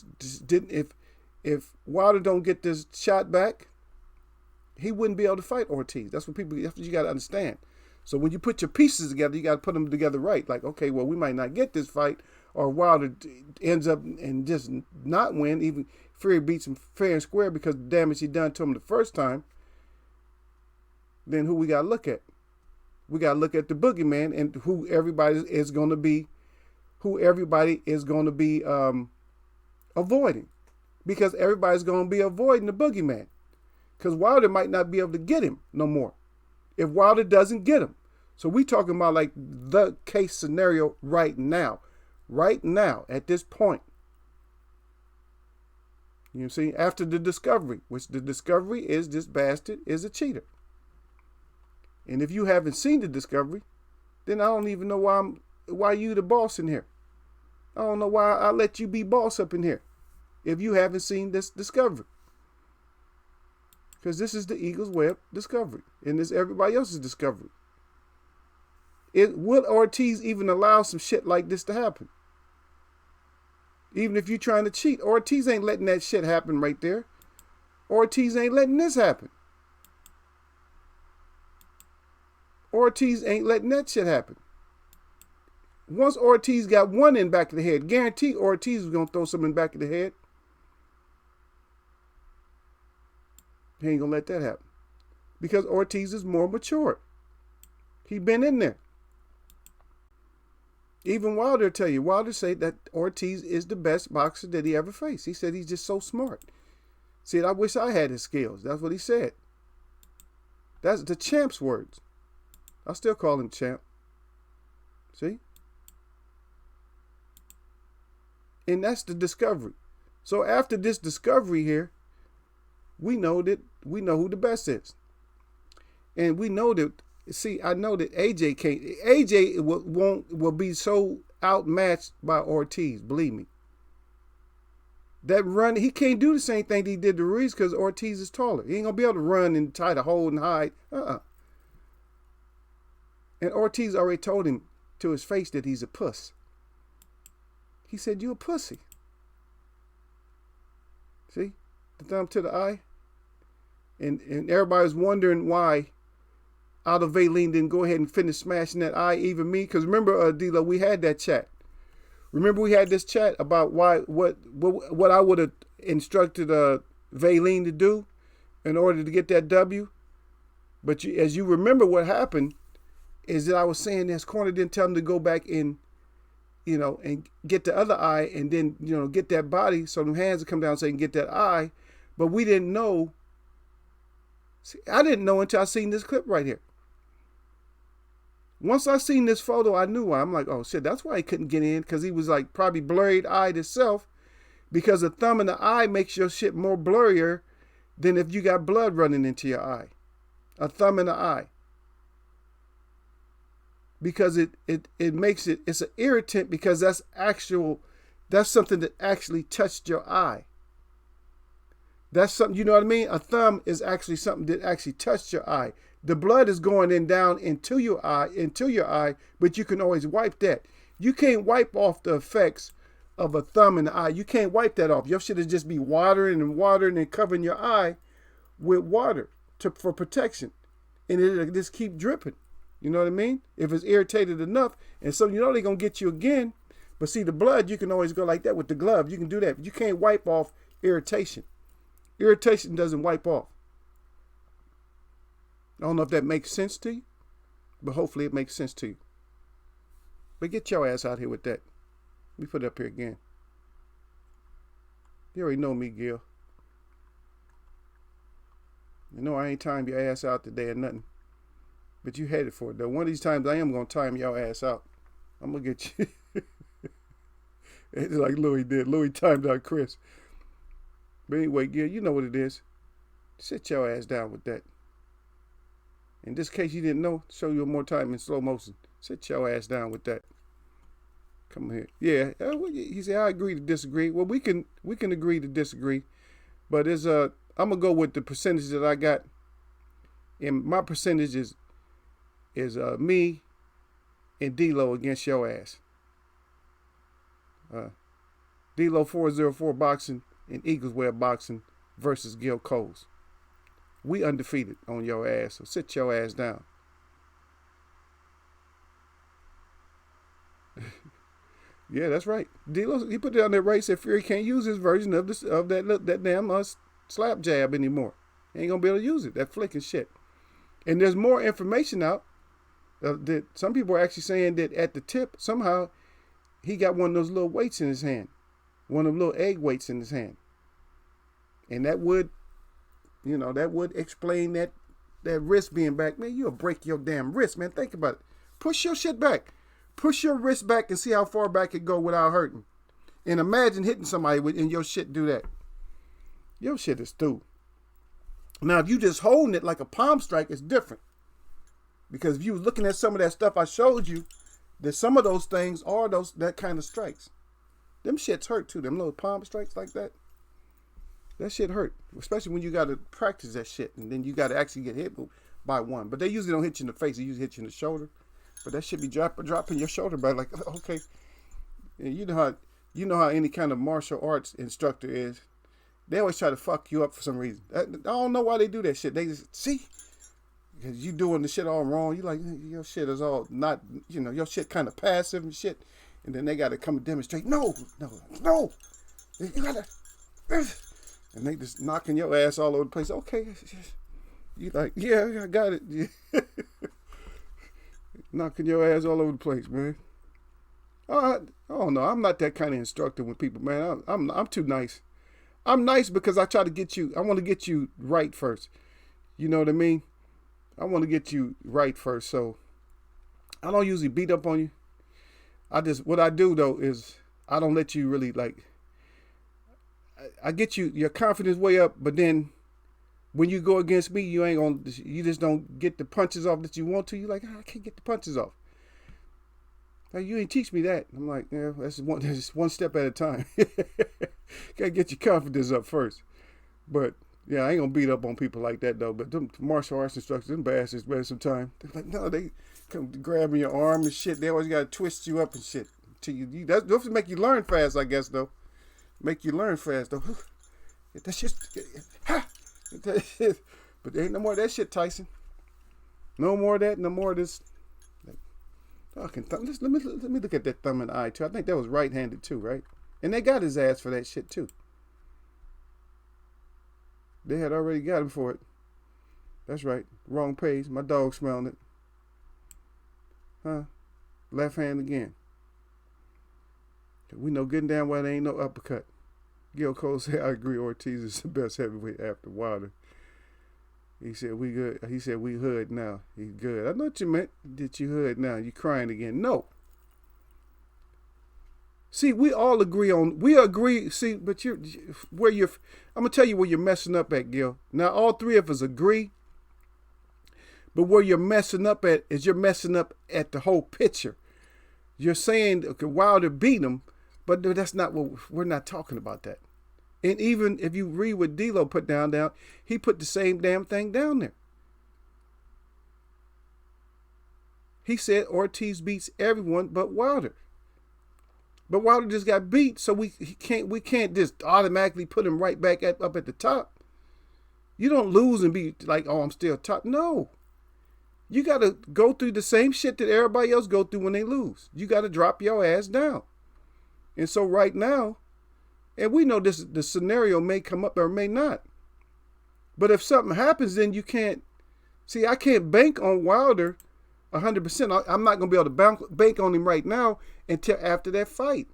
if Wilder don't get this shot back, he wouldn't be able to fight Ortiz. That's what you gotta understand. So when you put your pieces together, you gotta put them together right. Like, okay, well, we might not get this fight, or Wilder ends up and just not win. Even Fury beats him fair and square because the damage he done to him the first time. Then who we gotta look at? We got to look at the boogeyman and who everybody is going to be avoiding, because everybody's going to be avoiding the boogeyman, because Wilder might not be able to get him no more if Wilder doesn't get him. So we talking about like the case scenario right now at this point. You see, after the discovery, which the discovery is this bastard is a cheater. And if you haven't seen the discovery, then I don't even know why you the boss in here. I don't know why I let you be boss up in here if you haven't seen this discovery. Because this is the Eagles Web discovery, and this everybody else's discovery. Would Ortiz even allow some shit like this to happen? Even if you're trying to cheat, Ortiz ain't letting that shit happen right there. Ortiz ain't letting this happen. Ortiz ain't letting that shit happen. Once Ortiz got one in back of the head, guarantee Ortiz was going to throw something in back of the head. He ain't going to let that happen. Because Ortiz is more mature. He been in there. Even Wilder tell you, Wilder say that Ortiz is the best boxer that he ever faced. He said he's just so smart. See, I wish I had his skills. That's what he said. That's the champ's words. I still call him champ. See? And that's the discovery. So after this discovery here, we know who the best is. And we know that, see, I know that AJ will be so outmatched by Ortiz, believe me. That run, he can't do the same thing that he did to Ruiz because Ortiz is taller. He ain't gonna be able to run and try to hold and hide. And Ortiz already told him to his face that he's a puss. He said, "You a pussy." See? The thumb to the eye. And everybody's wondering why Aldo Valeen didn't go ahead and finish smashing that eye, even me. Because remember, D-Lo, we had that chat. Remember we had this chat about what I would have instructed Valeen to do in order to get that W. But as you remember, what happened is that I was saying this corner didn't tell him to go back in, and get the other eye and then, get that body so them hands would come down so they can get that eye. But we didn't know. See, I didn't know until I seen this clip right here. Once I seen this photo, I knew why. I'm like, oh shit, that's why he couldn't get in, because he was like probably blurry-eyed himself, because the thumb in the eye makes your shit more blurrier than if you got blood running into your eye. A thumb in the eye. Because it makes it's an irritant, because that's something that actually touched your eye. That's something, you know what I mean? A thumb is actually something that actually touched your eye. The blood is going in down into your eye, but you can always wipe that. You can't wipe off the effects of a thumb in the eye. You can't wipe that off. Your shit is just be watering and covering your eye with water for protection. And it'll just keep dripping. You know what I mean? If it's irritated enough, and so they're going to get you again. But see, the blood, you can always go like that with the glove. You can do that. But you can't wipe off irritation. Irritation doesn't wipe off. I don't know if that makes sense to you, but hopefully it makes sense to you. But get your ass out here with that. Let me put it up here again. You already know me, Gil. You know I ain't timed your ass out today or nothing. But you headed for it, though. One of these times I am going to time your ass out. I'm going to get you. It's like Louis did. Louis timed out Chris. But anyway, Gil, you know what it is. Sit your ass down with that. In this case, you didn't know, show you more time in slow motion. Sit your ass down with that. Come here. Yeah, he said, I agree to disagree. Well, we can agree to disagree. But I'm going to go with the percentage that I got. And my percentage is me and D-Lo against your ass. D-Lo 404 Boxing and Eagles Web Boxing versus Gil Coles. We undefeated on your ass, so sit your ass down. Yeah, that's right. D-Lo, he put it on there right. He said Fury can't use his version of that damn slap jab anymore. He ain't gonna be able to use it. That flick and shit. And there's more information out that some people are actually saying that at the tip somehow he got one of those little weights in his hand, one of them little egg weights in his hand, and that would explain that wrist being back. Man, you'll break your damn wrist, man. Think about it. Push your shit back. Push your wrist back and see how far back it go without hurting. And imagine hitting somebody and your shit do that. Your shit is through. Now, if you just holding it like a palm strike, it's different. Because if you was looking at some of that stuff I showed you, that some of those things are that kind of strikes. Them shits hurt too. Them little palm strikes like that. That shit hurt. Especially when you got to practice that shit. And then you got to actually get hit by one. But they usually don't hit you in the face. They usually hit you in the shoulder. But that shit be dropping your shoulder back like, okay. And you know how any kind of martial arts instructor is. They always try to fuck you up for some reason. I don't know why they do that shit. They just, see? Because you doing the shit all wrong. You like, your shit is all not, your shit kind of passive and shit. And then they got to come and demonstrate. No. You got to. And they just knocking your ass all over the place. Okay. You like, yeah, I got it. Yeah. Knocking your ass all over the place, man. I don't know. I'm not that kind of instructor with people, man. I'm too nice. I'm nice because I try to get you. I want to get you right first. You know what I mean? I want to get you right first. So I don't usually beat up on you. What I do though is I don't let you really like. I get your confidence way up, but then when you go against me, you just don't get the punches off that you want to. You like, I can't get the punches off. Like, you ain't teach me that. I'm like, yeah, that's one step at a time. Gotta get your confidence up first. But yeah, I ain't gonna beat up on people like that though. But them martial arts instructors, them bastards, man, sometimes they're like, no, they come grabbing your arm and shit. They always gotta twist you up and shit. That's make you learn fast, I guess though. Make you learn fast though. That's just, but there ain't no more of that shit, Tyson. No more of that. No more of this. Fucking thumb. Let me look at that thumb and eye too. I think that was right-handed too, right? And they got his ass for that shit too. They had already got him for it. That's right. Wrong page. My dog smelling it. Huh? Left hand again. We know good and damn well there ain't no uppercut. Gil Cole said, I agree, Ortiz is the best heavyweight after Wilder. He said, we good. He said, we hood now. He's good. I know what you meant. That you hood now. You crying again. No. See, we agree. See, but I'm going to tell you where you're messing up at, Gil. Now, all three of us agree. But where you're messing up at is you're messing up at the whole picture. You're saying, okay, Wilder beat him, but that's not we're not talking about that. And even if you read what D'Lo put down, he put the same damn thing down there. He said Ortiz beats everyone but Wilder. But Wilder just got beat, so we can't just automatically put him right back up at the top. You don't lose and be like, oh, I'm still top. No. You got to go through the same shit that everybody else go through when they lose. You got to drop your ass down. And so right now, and we know the scenario may come up or may not. But if something happens, then you can't. See, I can't bank on Wilder 100%. I'm not going to be able to bank on him right now until after that fight.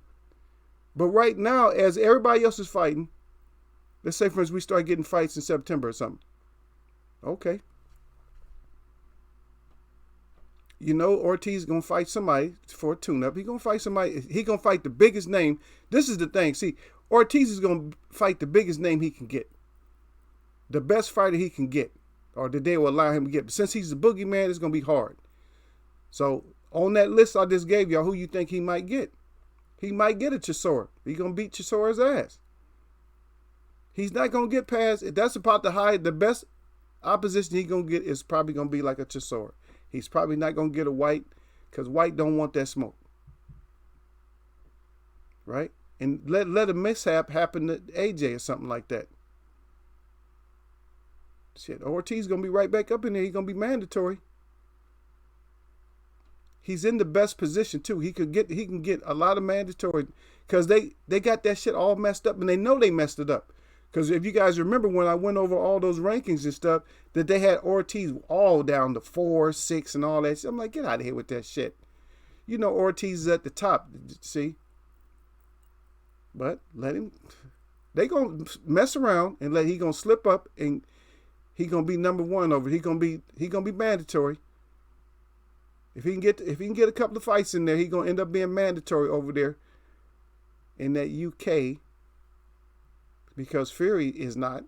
But right now, as everybody else is fighting, let's say, for instance, we start getting fights in September or something. Okay. You know, Ortiz is going to fight somebody for a tune-up. He's going to fight somebody. He's going to fight the biggest name. This is the thing. See, Ortiz is going to fight the biggest name he can get. The best fighter he can get. Or that they will allow him to get. But since he's the boogeyman, it's going to be hard. So, on that list I just gave y'all, who you think he might get? He might get a Chisora. He's going to beat Chisora's ass. He's not going to get past. If that's about the best opposition he's going to get is probably going to be like a Chisora. He's probably not going to get a White because White don't want that smoke. Right? And let a mishap happen to AJ or something like that. Shit, Ortiz going to be right back up in there. He's going to be mandatory. He's in the best position too. He can get a lot of mandatory because they got that shit all messed up and they know they messed it up. Because if you guys remember when I went over all those rankings and stuff, that they had Ortiz all down to 4, 6, and all that shit. I'm like, get out of here with that shit. You know Ortiz is at the top, see? But let him. They gonna mess around and he gonna slip up and he gonna be number one over. He gonna be mandatory. If he can get a couple of fights in there, he gonna end up being mandatory over there in that UK. because Fury is not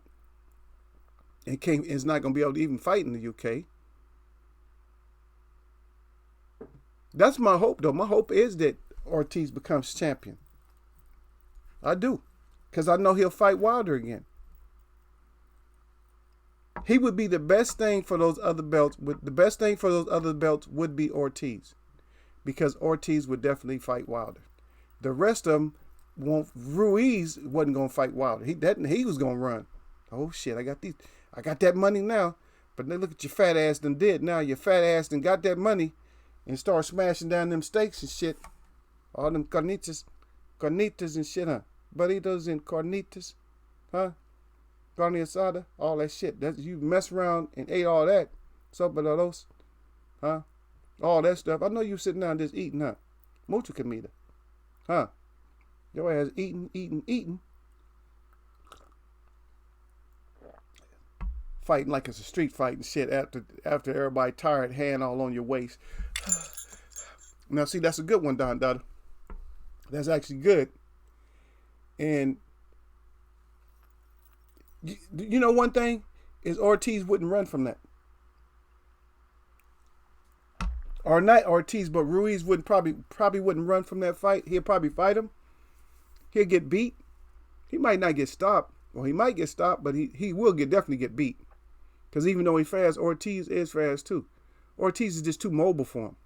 and is not going to be able to even fight in the UK. That's my hope, though. My hope is that Ortiz becomes champion. I do, because I know he'll fight Wilder again. He would be the best thing for those other belts. The best thing for those other belts would be Ortiz, because Ortiz would definitely fight Wilder. The rest of them won't. Ruiz wasn't gonna fight Wilder. He was gonna run. Oh shit! I got that money now. But then look at your fat ass done did now. Your fat ass done got that money and start smashing down them steaks and shit. All them carnitas and shit, huh? Burritos and carnitas, huh? Carne asada, all that shit. You mess around and ate all that. Sopa de los, huh? All that stuff. I know you sitting down just eating, huh? Mucha comida, huh? Your ass eating. Fighting like it's a street fight and shit after everybody tired, hand all on your waist. Now, see, that's a good one, Don Dada. That's actually good. And you know one thing is Ortiz wouldn't run from that. Or not Ortiz, but Ruiz wouldn't probably wouldn't run from that fight. He'll probably fight him. He'll get beat. He might not get stopped. Or he might get stopped, but he will definitely get beat. Because even though he's fast, Ortiz is fast too. Ortiz is just too mobile for him.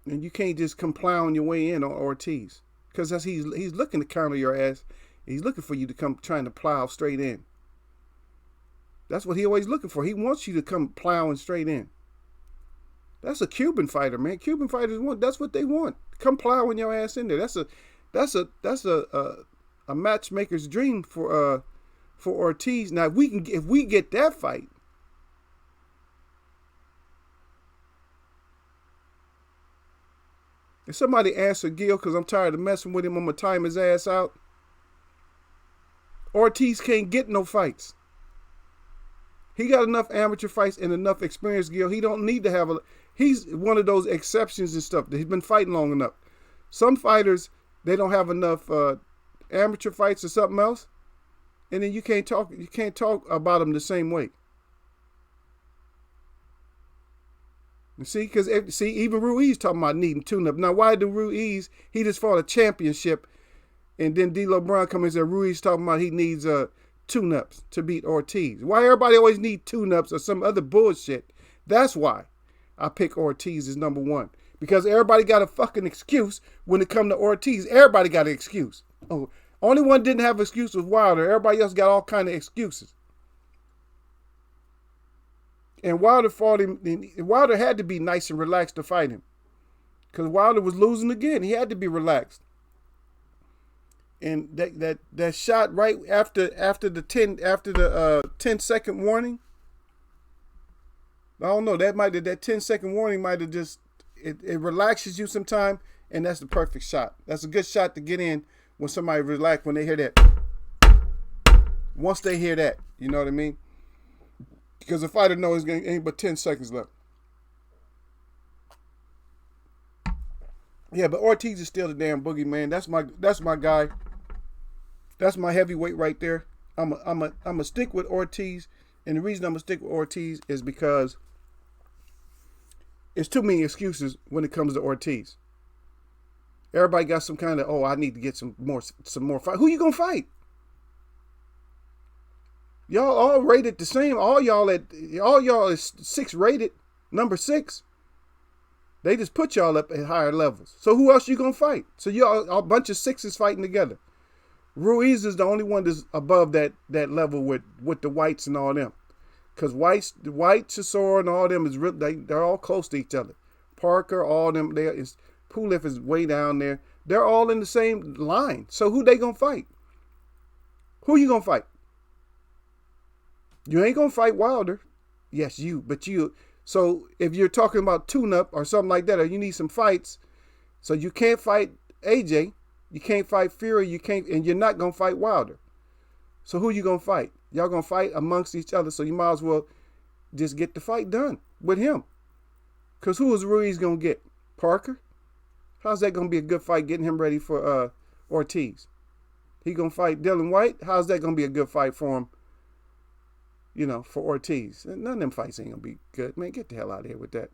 And you can't just come plowing your way in on Ortiz. Because he's looking to counter your ass. He's looking for you to come trying to plow straight in. That's what he always looking for. He wants you to come plowing straight in. That's a Cuban fighter, man. Cuban fighters that's what they want. Come plowing your ass in there. That's a matchmaker's dream for Ortiz. Now if we get that fight, if somebody answer Gil, because I'm tired of messing with him, I'm going to time his ass out. Ortiz can't get no fights. He got enough amateur fights and enough experience, Gil. He don't need to have he's one of those exceptions and stuff. He's been fighting long enough. Some fighters, they don't have enough amateur fights or something else. And then you can't talk about them the same way. You see, because even Ruiz talking about needing tune-up. Now, why do Ruiz, he just fought a championship, and then D'Lo Brown come and said Ruiz talking about he needs tune-ups to beat Ortiz. Why everybody always need tune-ups or some other bullshit? That's why I pick Ortiz as number one. Because everybody got a fucking excuse when it come to Ortiz. Everybody got an excuse. Oh, only one didn't have an excuse was Wilder. Everybody else got all kind of excuses. And Wilder fought him. Wilder had to be nice and relaxed to fight him, because Wilder was losing again. He had to be relaxed. And that shot right after the 10-second warning. I don't know. That 10-second warning might have just it relaxes you sometime, and that's the perfect shot. That's a good shot to get in when somebody relax when they hear that. Once they hear that, you know what I mean. Because the fighter knows it's ain't but 10 seconds left. Yeah, but Ortiz is still the damn boogeyman. That's my guy. That's my heavyweight right there. I'm a stick with Ortiz, and the reason I'm gonna stick with Ortiz is because it's too many excuses when it comes to Ortiz. Everybody got some kind of I need to get some more fight. Who you gonna fight? Y'all all rated the same. All y'all is 6 rated, number 6. They just put y'all up at higher levels. So who else you gonna fight? So y'all a bunch of 6s fighting together. Ruiz is the only one that's above that level with the Whites and all them. Because White, Chisora, and all them they're all close to each other. Parker, all them there is Pulev is way down there. They're all in the same line. So who they gonna fight? Who you gonna fight? You ain't gonna fight Wilder. Yes, but you. So if you're talking about tune-up or something like that, or you need some fights, so you can't fight AJ, you can't fight Fury, and you're not gonna fight Wilder. So who you gonna fight? Y'all gonna fight amongst each other. So you might as well just get the fight done with him. Cause who is Ruiz gonna get? Parker? How's that gonna be a good fight? Getting him ready for Ortiz. He gonna fight Dylan White. How's that gonna be a good fight for him? For Ortiz. None of them fights ain't gonna be good. Man, get the hell out of here with that.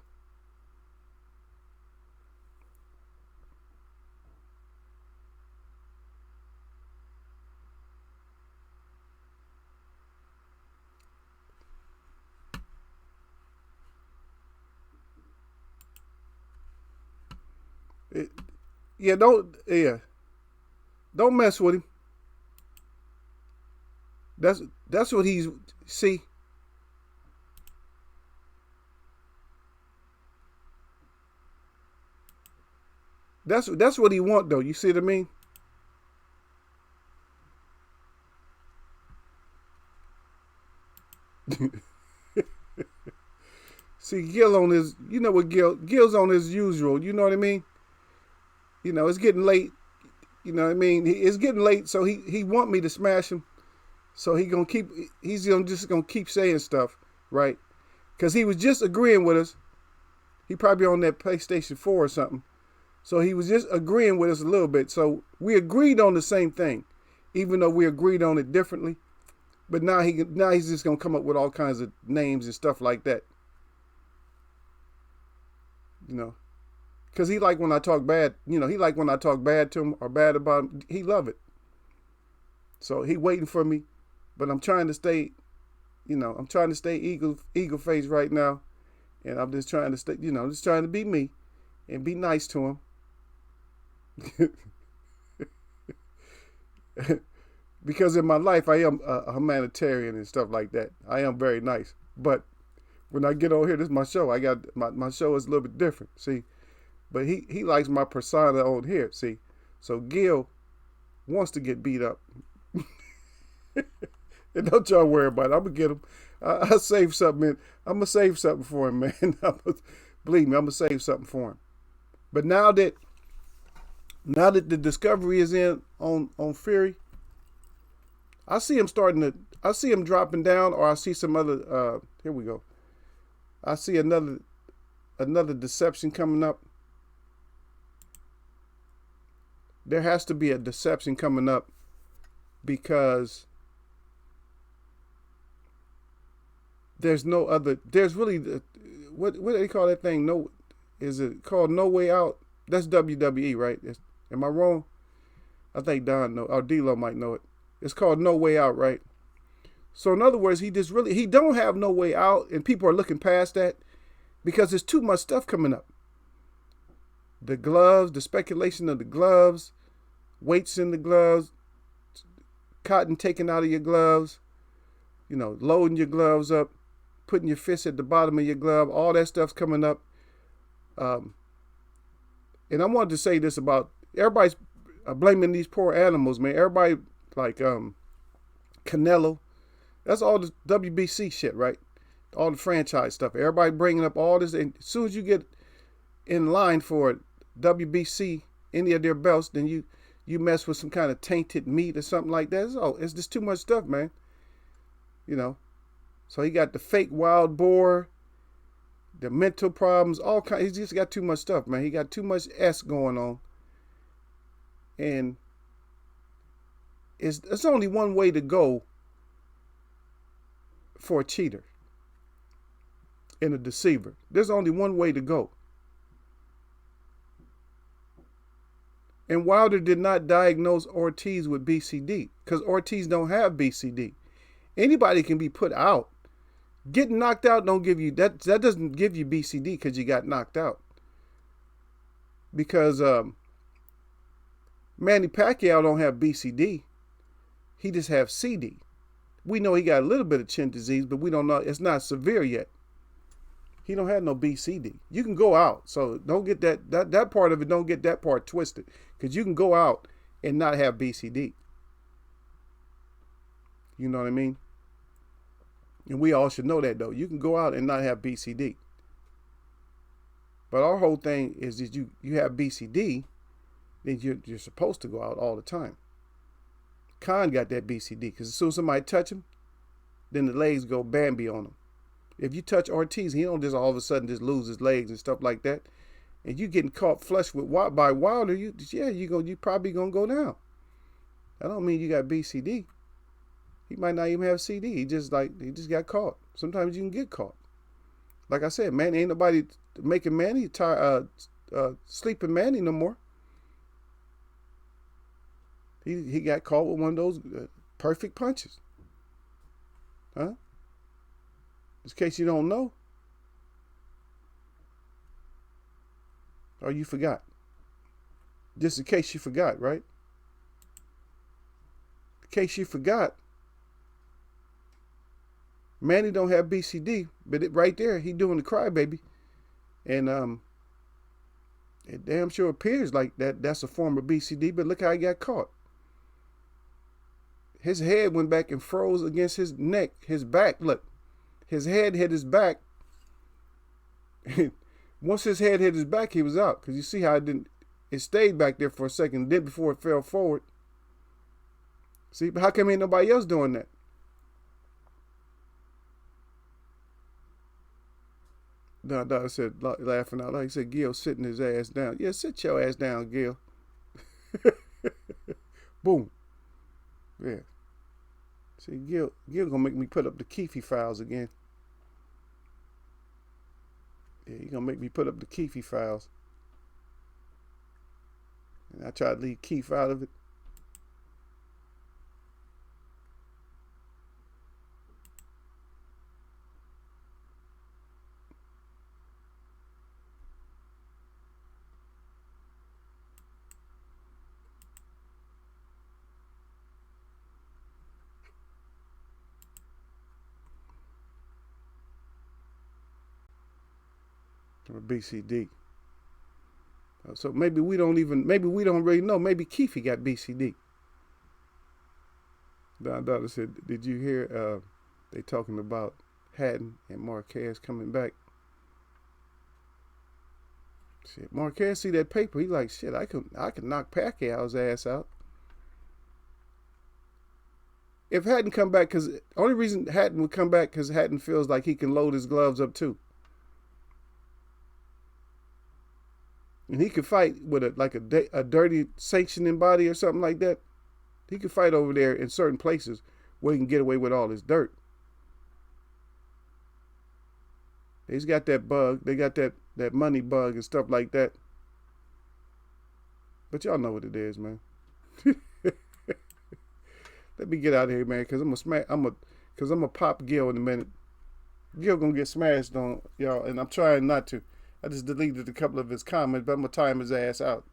It, don't mess with him. That's what he's see. That's what he want though. You see what I mean? See, Gil on his, what Gil's on his usual. You know what I mean? It's getting late. You know what I mean? It's getting late, so he want me to smash him. So he's just gonna keep saying stuff, right? Because he was just agreeing with us. He probably on that PlayStation 4 or something. So he was just agreeing with us a little bit. So we agreed on the same thing, even though we agreed on it differently. But now he's just gonna come up with all kinds of names and stuff like that. Because he like when I talk bad. He like when I talk bad to him or bad about him. He love it. So he waiting for me, but I'm trying to stay. I'm trying to stay eagle face right now, and I'm just trying to stay. Just trying to be me, and be nice to him. Because in my life I am a humanitarian and stuff like that. I am very nice, but when I get on here, this is my show. I got my show is a little bit different. See, but he likes my persona on here. See, so Gil wants to get beat up. And don't y'all worry about it. I'm gonna get him. I'll save something. I'm gonna save something for him, man. Believe me, I'm gonna save something for him. But now that the discovery is in on Fury, I see him dropping down, or I see some other. Here we go. I see another deception coming up. There has to be a deception coming up because there's no other. There's really what do they call that thing? No, is it called No Way Out? That's WWE, right? Am I wrong? I think Don or D-Lo might know it. It's called No Way Out, right? So in other words, he don't have no way out, and people are looking past that because there's too much stuff coming up. The gloves, the speculation of the gloves, weights in the gloves, cotton taken out of your gloves, loading your gloves up, putting your fist at the bottom of your glove, all that stuff's coming up. And I wanted to say this about everybody's blaming these poor animals, man. Everybody like Canelo. That's all the WBC shit, right? All the franchise stuff. Everybody bringing up all this. And as soon as you get in line for WBC, any of their belts, then you mess with some kind of tainted meat or something like that. It's just too much stuff, man. So he got the fake wild boar, the mental problems, all kinds. He's just got too much stuff, man. He got too much S going on. And it's only one way to go for a cheater and a deceiver. There's only one way to go. And Wilder did not diagnose Ortiz with BCD because Ortiz don't have BCD. Anybody can be put out. Getting knocked out don't give you that. That doesn't give you BCD because you got knocked out. Because Manny Pacquiao don't have BCD. He just have CD. We know he got a little bit of chin disease, but we don't know. It's not severe yet. He don't have no BCD. You can go out. So don't get that part of it. Don't get that part twisted. Because you can go out and not have BCD. You know what I mean? And we all should know that, though. You can go out and not have BCD. But our whole thing is that you have BCD, then you're supposed to go out all the time. Khan got that BCD because as soon as somebody touch him, then the legs go Bambi on him. If you touch Ortiz, he don't just all of a sudden just lose his legs and stuff like that. And you getting caught flush with by Wilder, you probably gonna go down. That don't mean you got BCD. He might not even have CD. He just got caught. Sometimes you can get caught. Like I said, man, ain't nobody making Manny sleeping Manny no more. He got caught with one of those perfect punches. Huh? Just in case you don't know. Or you forgot. Just in case you forgot, right? In case you forgot, Manny don't have BCD, but right there, he doing the crybaby. And it damn sure appears like that's a form of BCD, but look how he got caught. His head went back and froze against his neck, his back. Look, his head hit his back. Once his head hit his back, he was out. Because you see how it stayed back there for a second, then before it fell forward. See, but how come ain't nobody else doing that? I said, laughing out loud. He said, Gil sitting his ass down. Yeah, sit your ass down, Gil. Boom. Yeah. See, Gil gonna make me put up the Keefe files again. Yeah, he gonna make me put up the Keefe files. And I tried to leave Keefe out of it. Or BCD. So maybe we don't really know. Maybe Keefe got BCD. Don Daughter said, did you hear they talking about Hatton and Marquez coming back? Shit, Marquez see that paper, he like, shit, I could knock Pacquiao's ass out. If Hatton come back, because only reason Hatton would come back because Hatton feels like he can load his gloves up too. And he could fight with a dirty sanctioning body or something like that. He could fight over there in certain places where he can get away with all his dirt. He's got that bug. They got that money bug and stuff like that. But y'all know what it is, man. Let me get out of here, man, because I'm gonna pop Gil in a minute. Gil gonna get smashed on, y'all, and I'm trying not to. I just deleted a couple of his comments, but I'm going to time his ass out.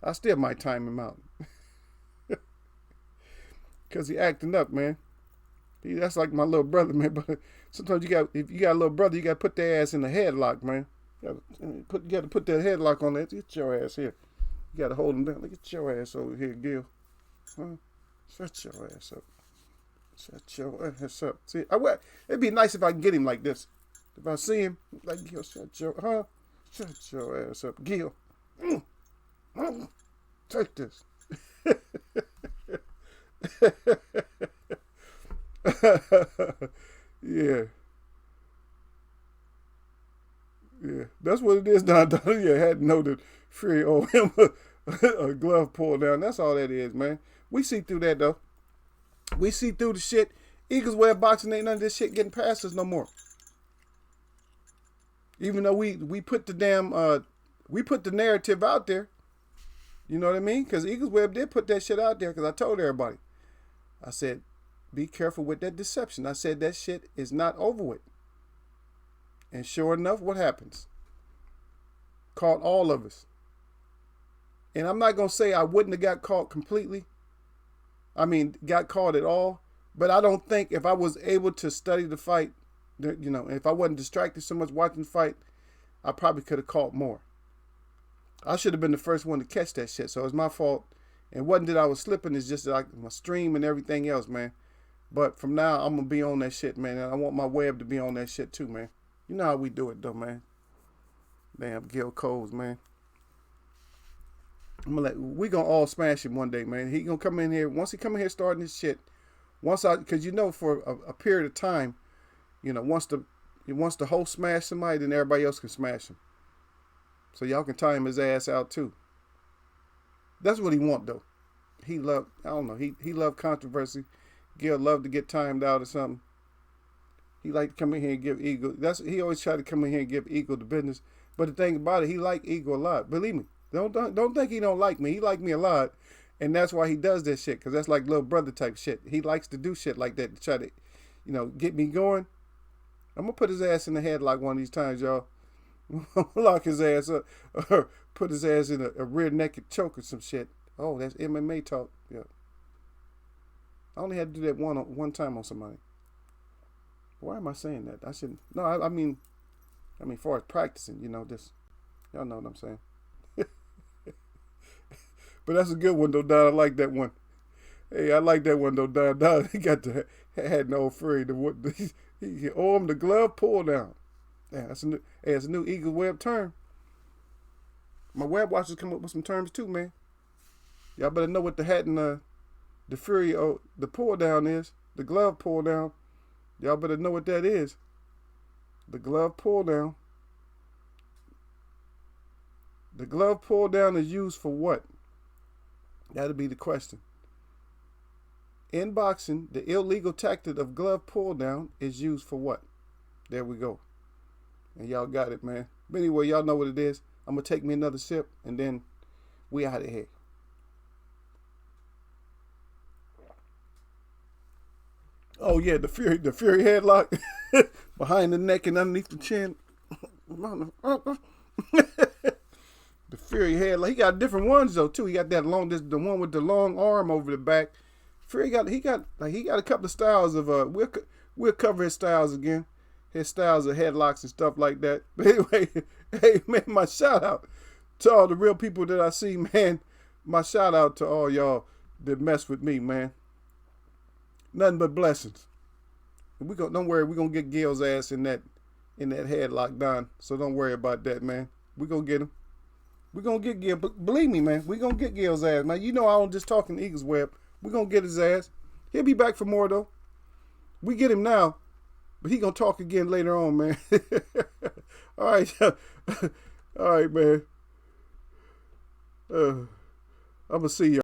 I still might time him out. Because he acting up, man. That's like my little brother, man. But sometimes if you got a little brother, you got to put their ass in the headlock, man. You got to put that headlock on there. Get your ass here. You got to hold him down. Get your ass over here, Gil. Huh? Shut your ass up. Shut your ass up. See, it'd be nice if I can get him like this. If I see him, like, Gil, shut your ass up, Gil. Take this. Yeah. Yeah. That's what it is down there. You had to know that Fury owed him a glove pull down. That's all that is, man. We see through that, though. We see through the shit. Eagles Web Boxing ain't none of this shit getting past us no more. Even though we put the narrative out there, you know what I mean? Because Eagles Web did put that shit out there. Because I told everybody, I said, be careful with that deception. I said that shit is not over with. And sure enough, what happens? Caught all of us. And I'm not gonna say I wouldn't have got caught completely. I mean, got caught at all. But I don't think if I was able to study the fight, you know, if I wasn't distracted so much watching the fight, I probably could have caught more. I should have been the first one to catch that shit. So it's my fault. And wasn't that I was slipping, it's just like my stream and everything else, man. But from now, I'm going to be on that shit, man. And I want my web to be on that shit too, man. You know how we do it, though, man. Damn, Gil Coles, man. We going to all smash him one day, man. He going to come in here. Once he come in here starting this shit, because you know, for a period of time, you know, once the host smash somebody, then everybody else can smash him. So y'all can time his ass out too. That's what he want, though. He loved, I don't know, he loved controversy. Gil loved to get timed out or something. He liked to come in here and give Eagle. He always tried to come in here and give Eagle the business. But the thing about it, he liked Eagle a lot. Believe me, don't think he don't like me. He liked me a lot, and that's why he does this shit. Cause that's like little brother type shit. He likes to do shit like that to try to, get me going. I'm gonna put his ass in the headlock one of these times, y'all. Lock his ass up, or put his ass in a rear naked choke or some shit. Oh, that's MMA talk. Yeah. I only had to do that one time on somebody. Why am I saying that? I shouldn't. No, I mean, as far as practicing, this. Y'all know what I'm saying. But that's a good one, though, Don. I like that one. Hey, I like that one, though, Don. Don, he had no fury. He armed the glove pull down. Yeah, that's a new Eagle web term. My web watchers come up with some terms, too, man. Y'all better know what the hat and the fury, the pull down is. The glove pull down. Y'all better know what that is. The glove pull down. The glove pull down is used for what? That'll be the question. In boxing, the illegal tactic of glove pull down is used for what? There we go. And y'all got it, man. But anyway, y'all know what it is. I'm going to take me another sip, and then we out of here. Oh, yeah, the Fury headlock behind the neck and underneath the chin. The Fury headlock. He got different ones, though, too. He got that the one with the long arm over the back. Fury he got a couple of styles of, we'll cover his styles again. His styles of headlocks and stuff like that. But anyway, hey, man, my shout out to all the real people that I see, man. My shout out to all y'all that mess with me, man. Nothing but blessings. Don't worry, we're gonna get Gil's ass in that headlock, Don. So don't worry about that, man. We're gonna get him. We're gonna get Gil. Believe me, man, we're gonna get Gil's ass, man. I don't just talk in the Eagles web. We're gonna get his ass. He'll be back for more though. We get him now, but he gonna talk again later on, man. All right. All right, man. I'm gonna see you.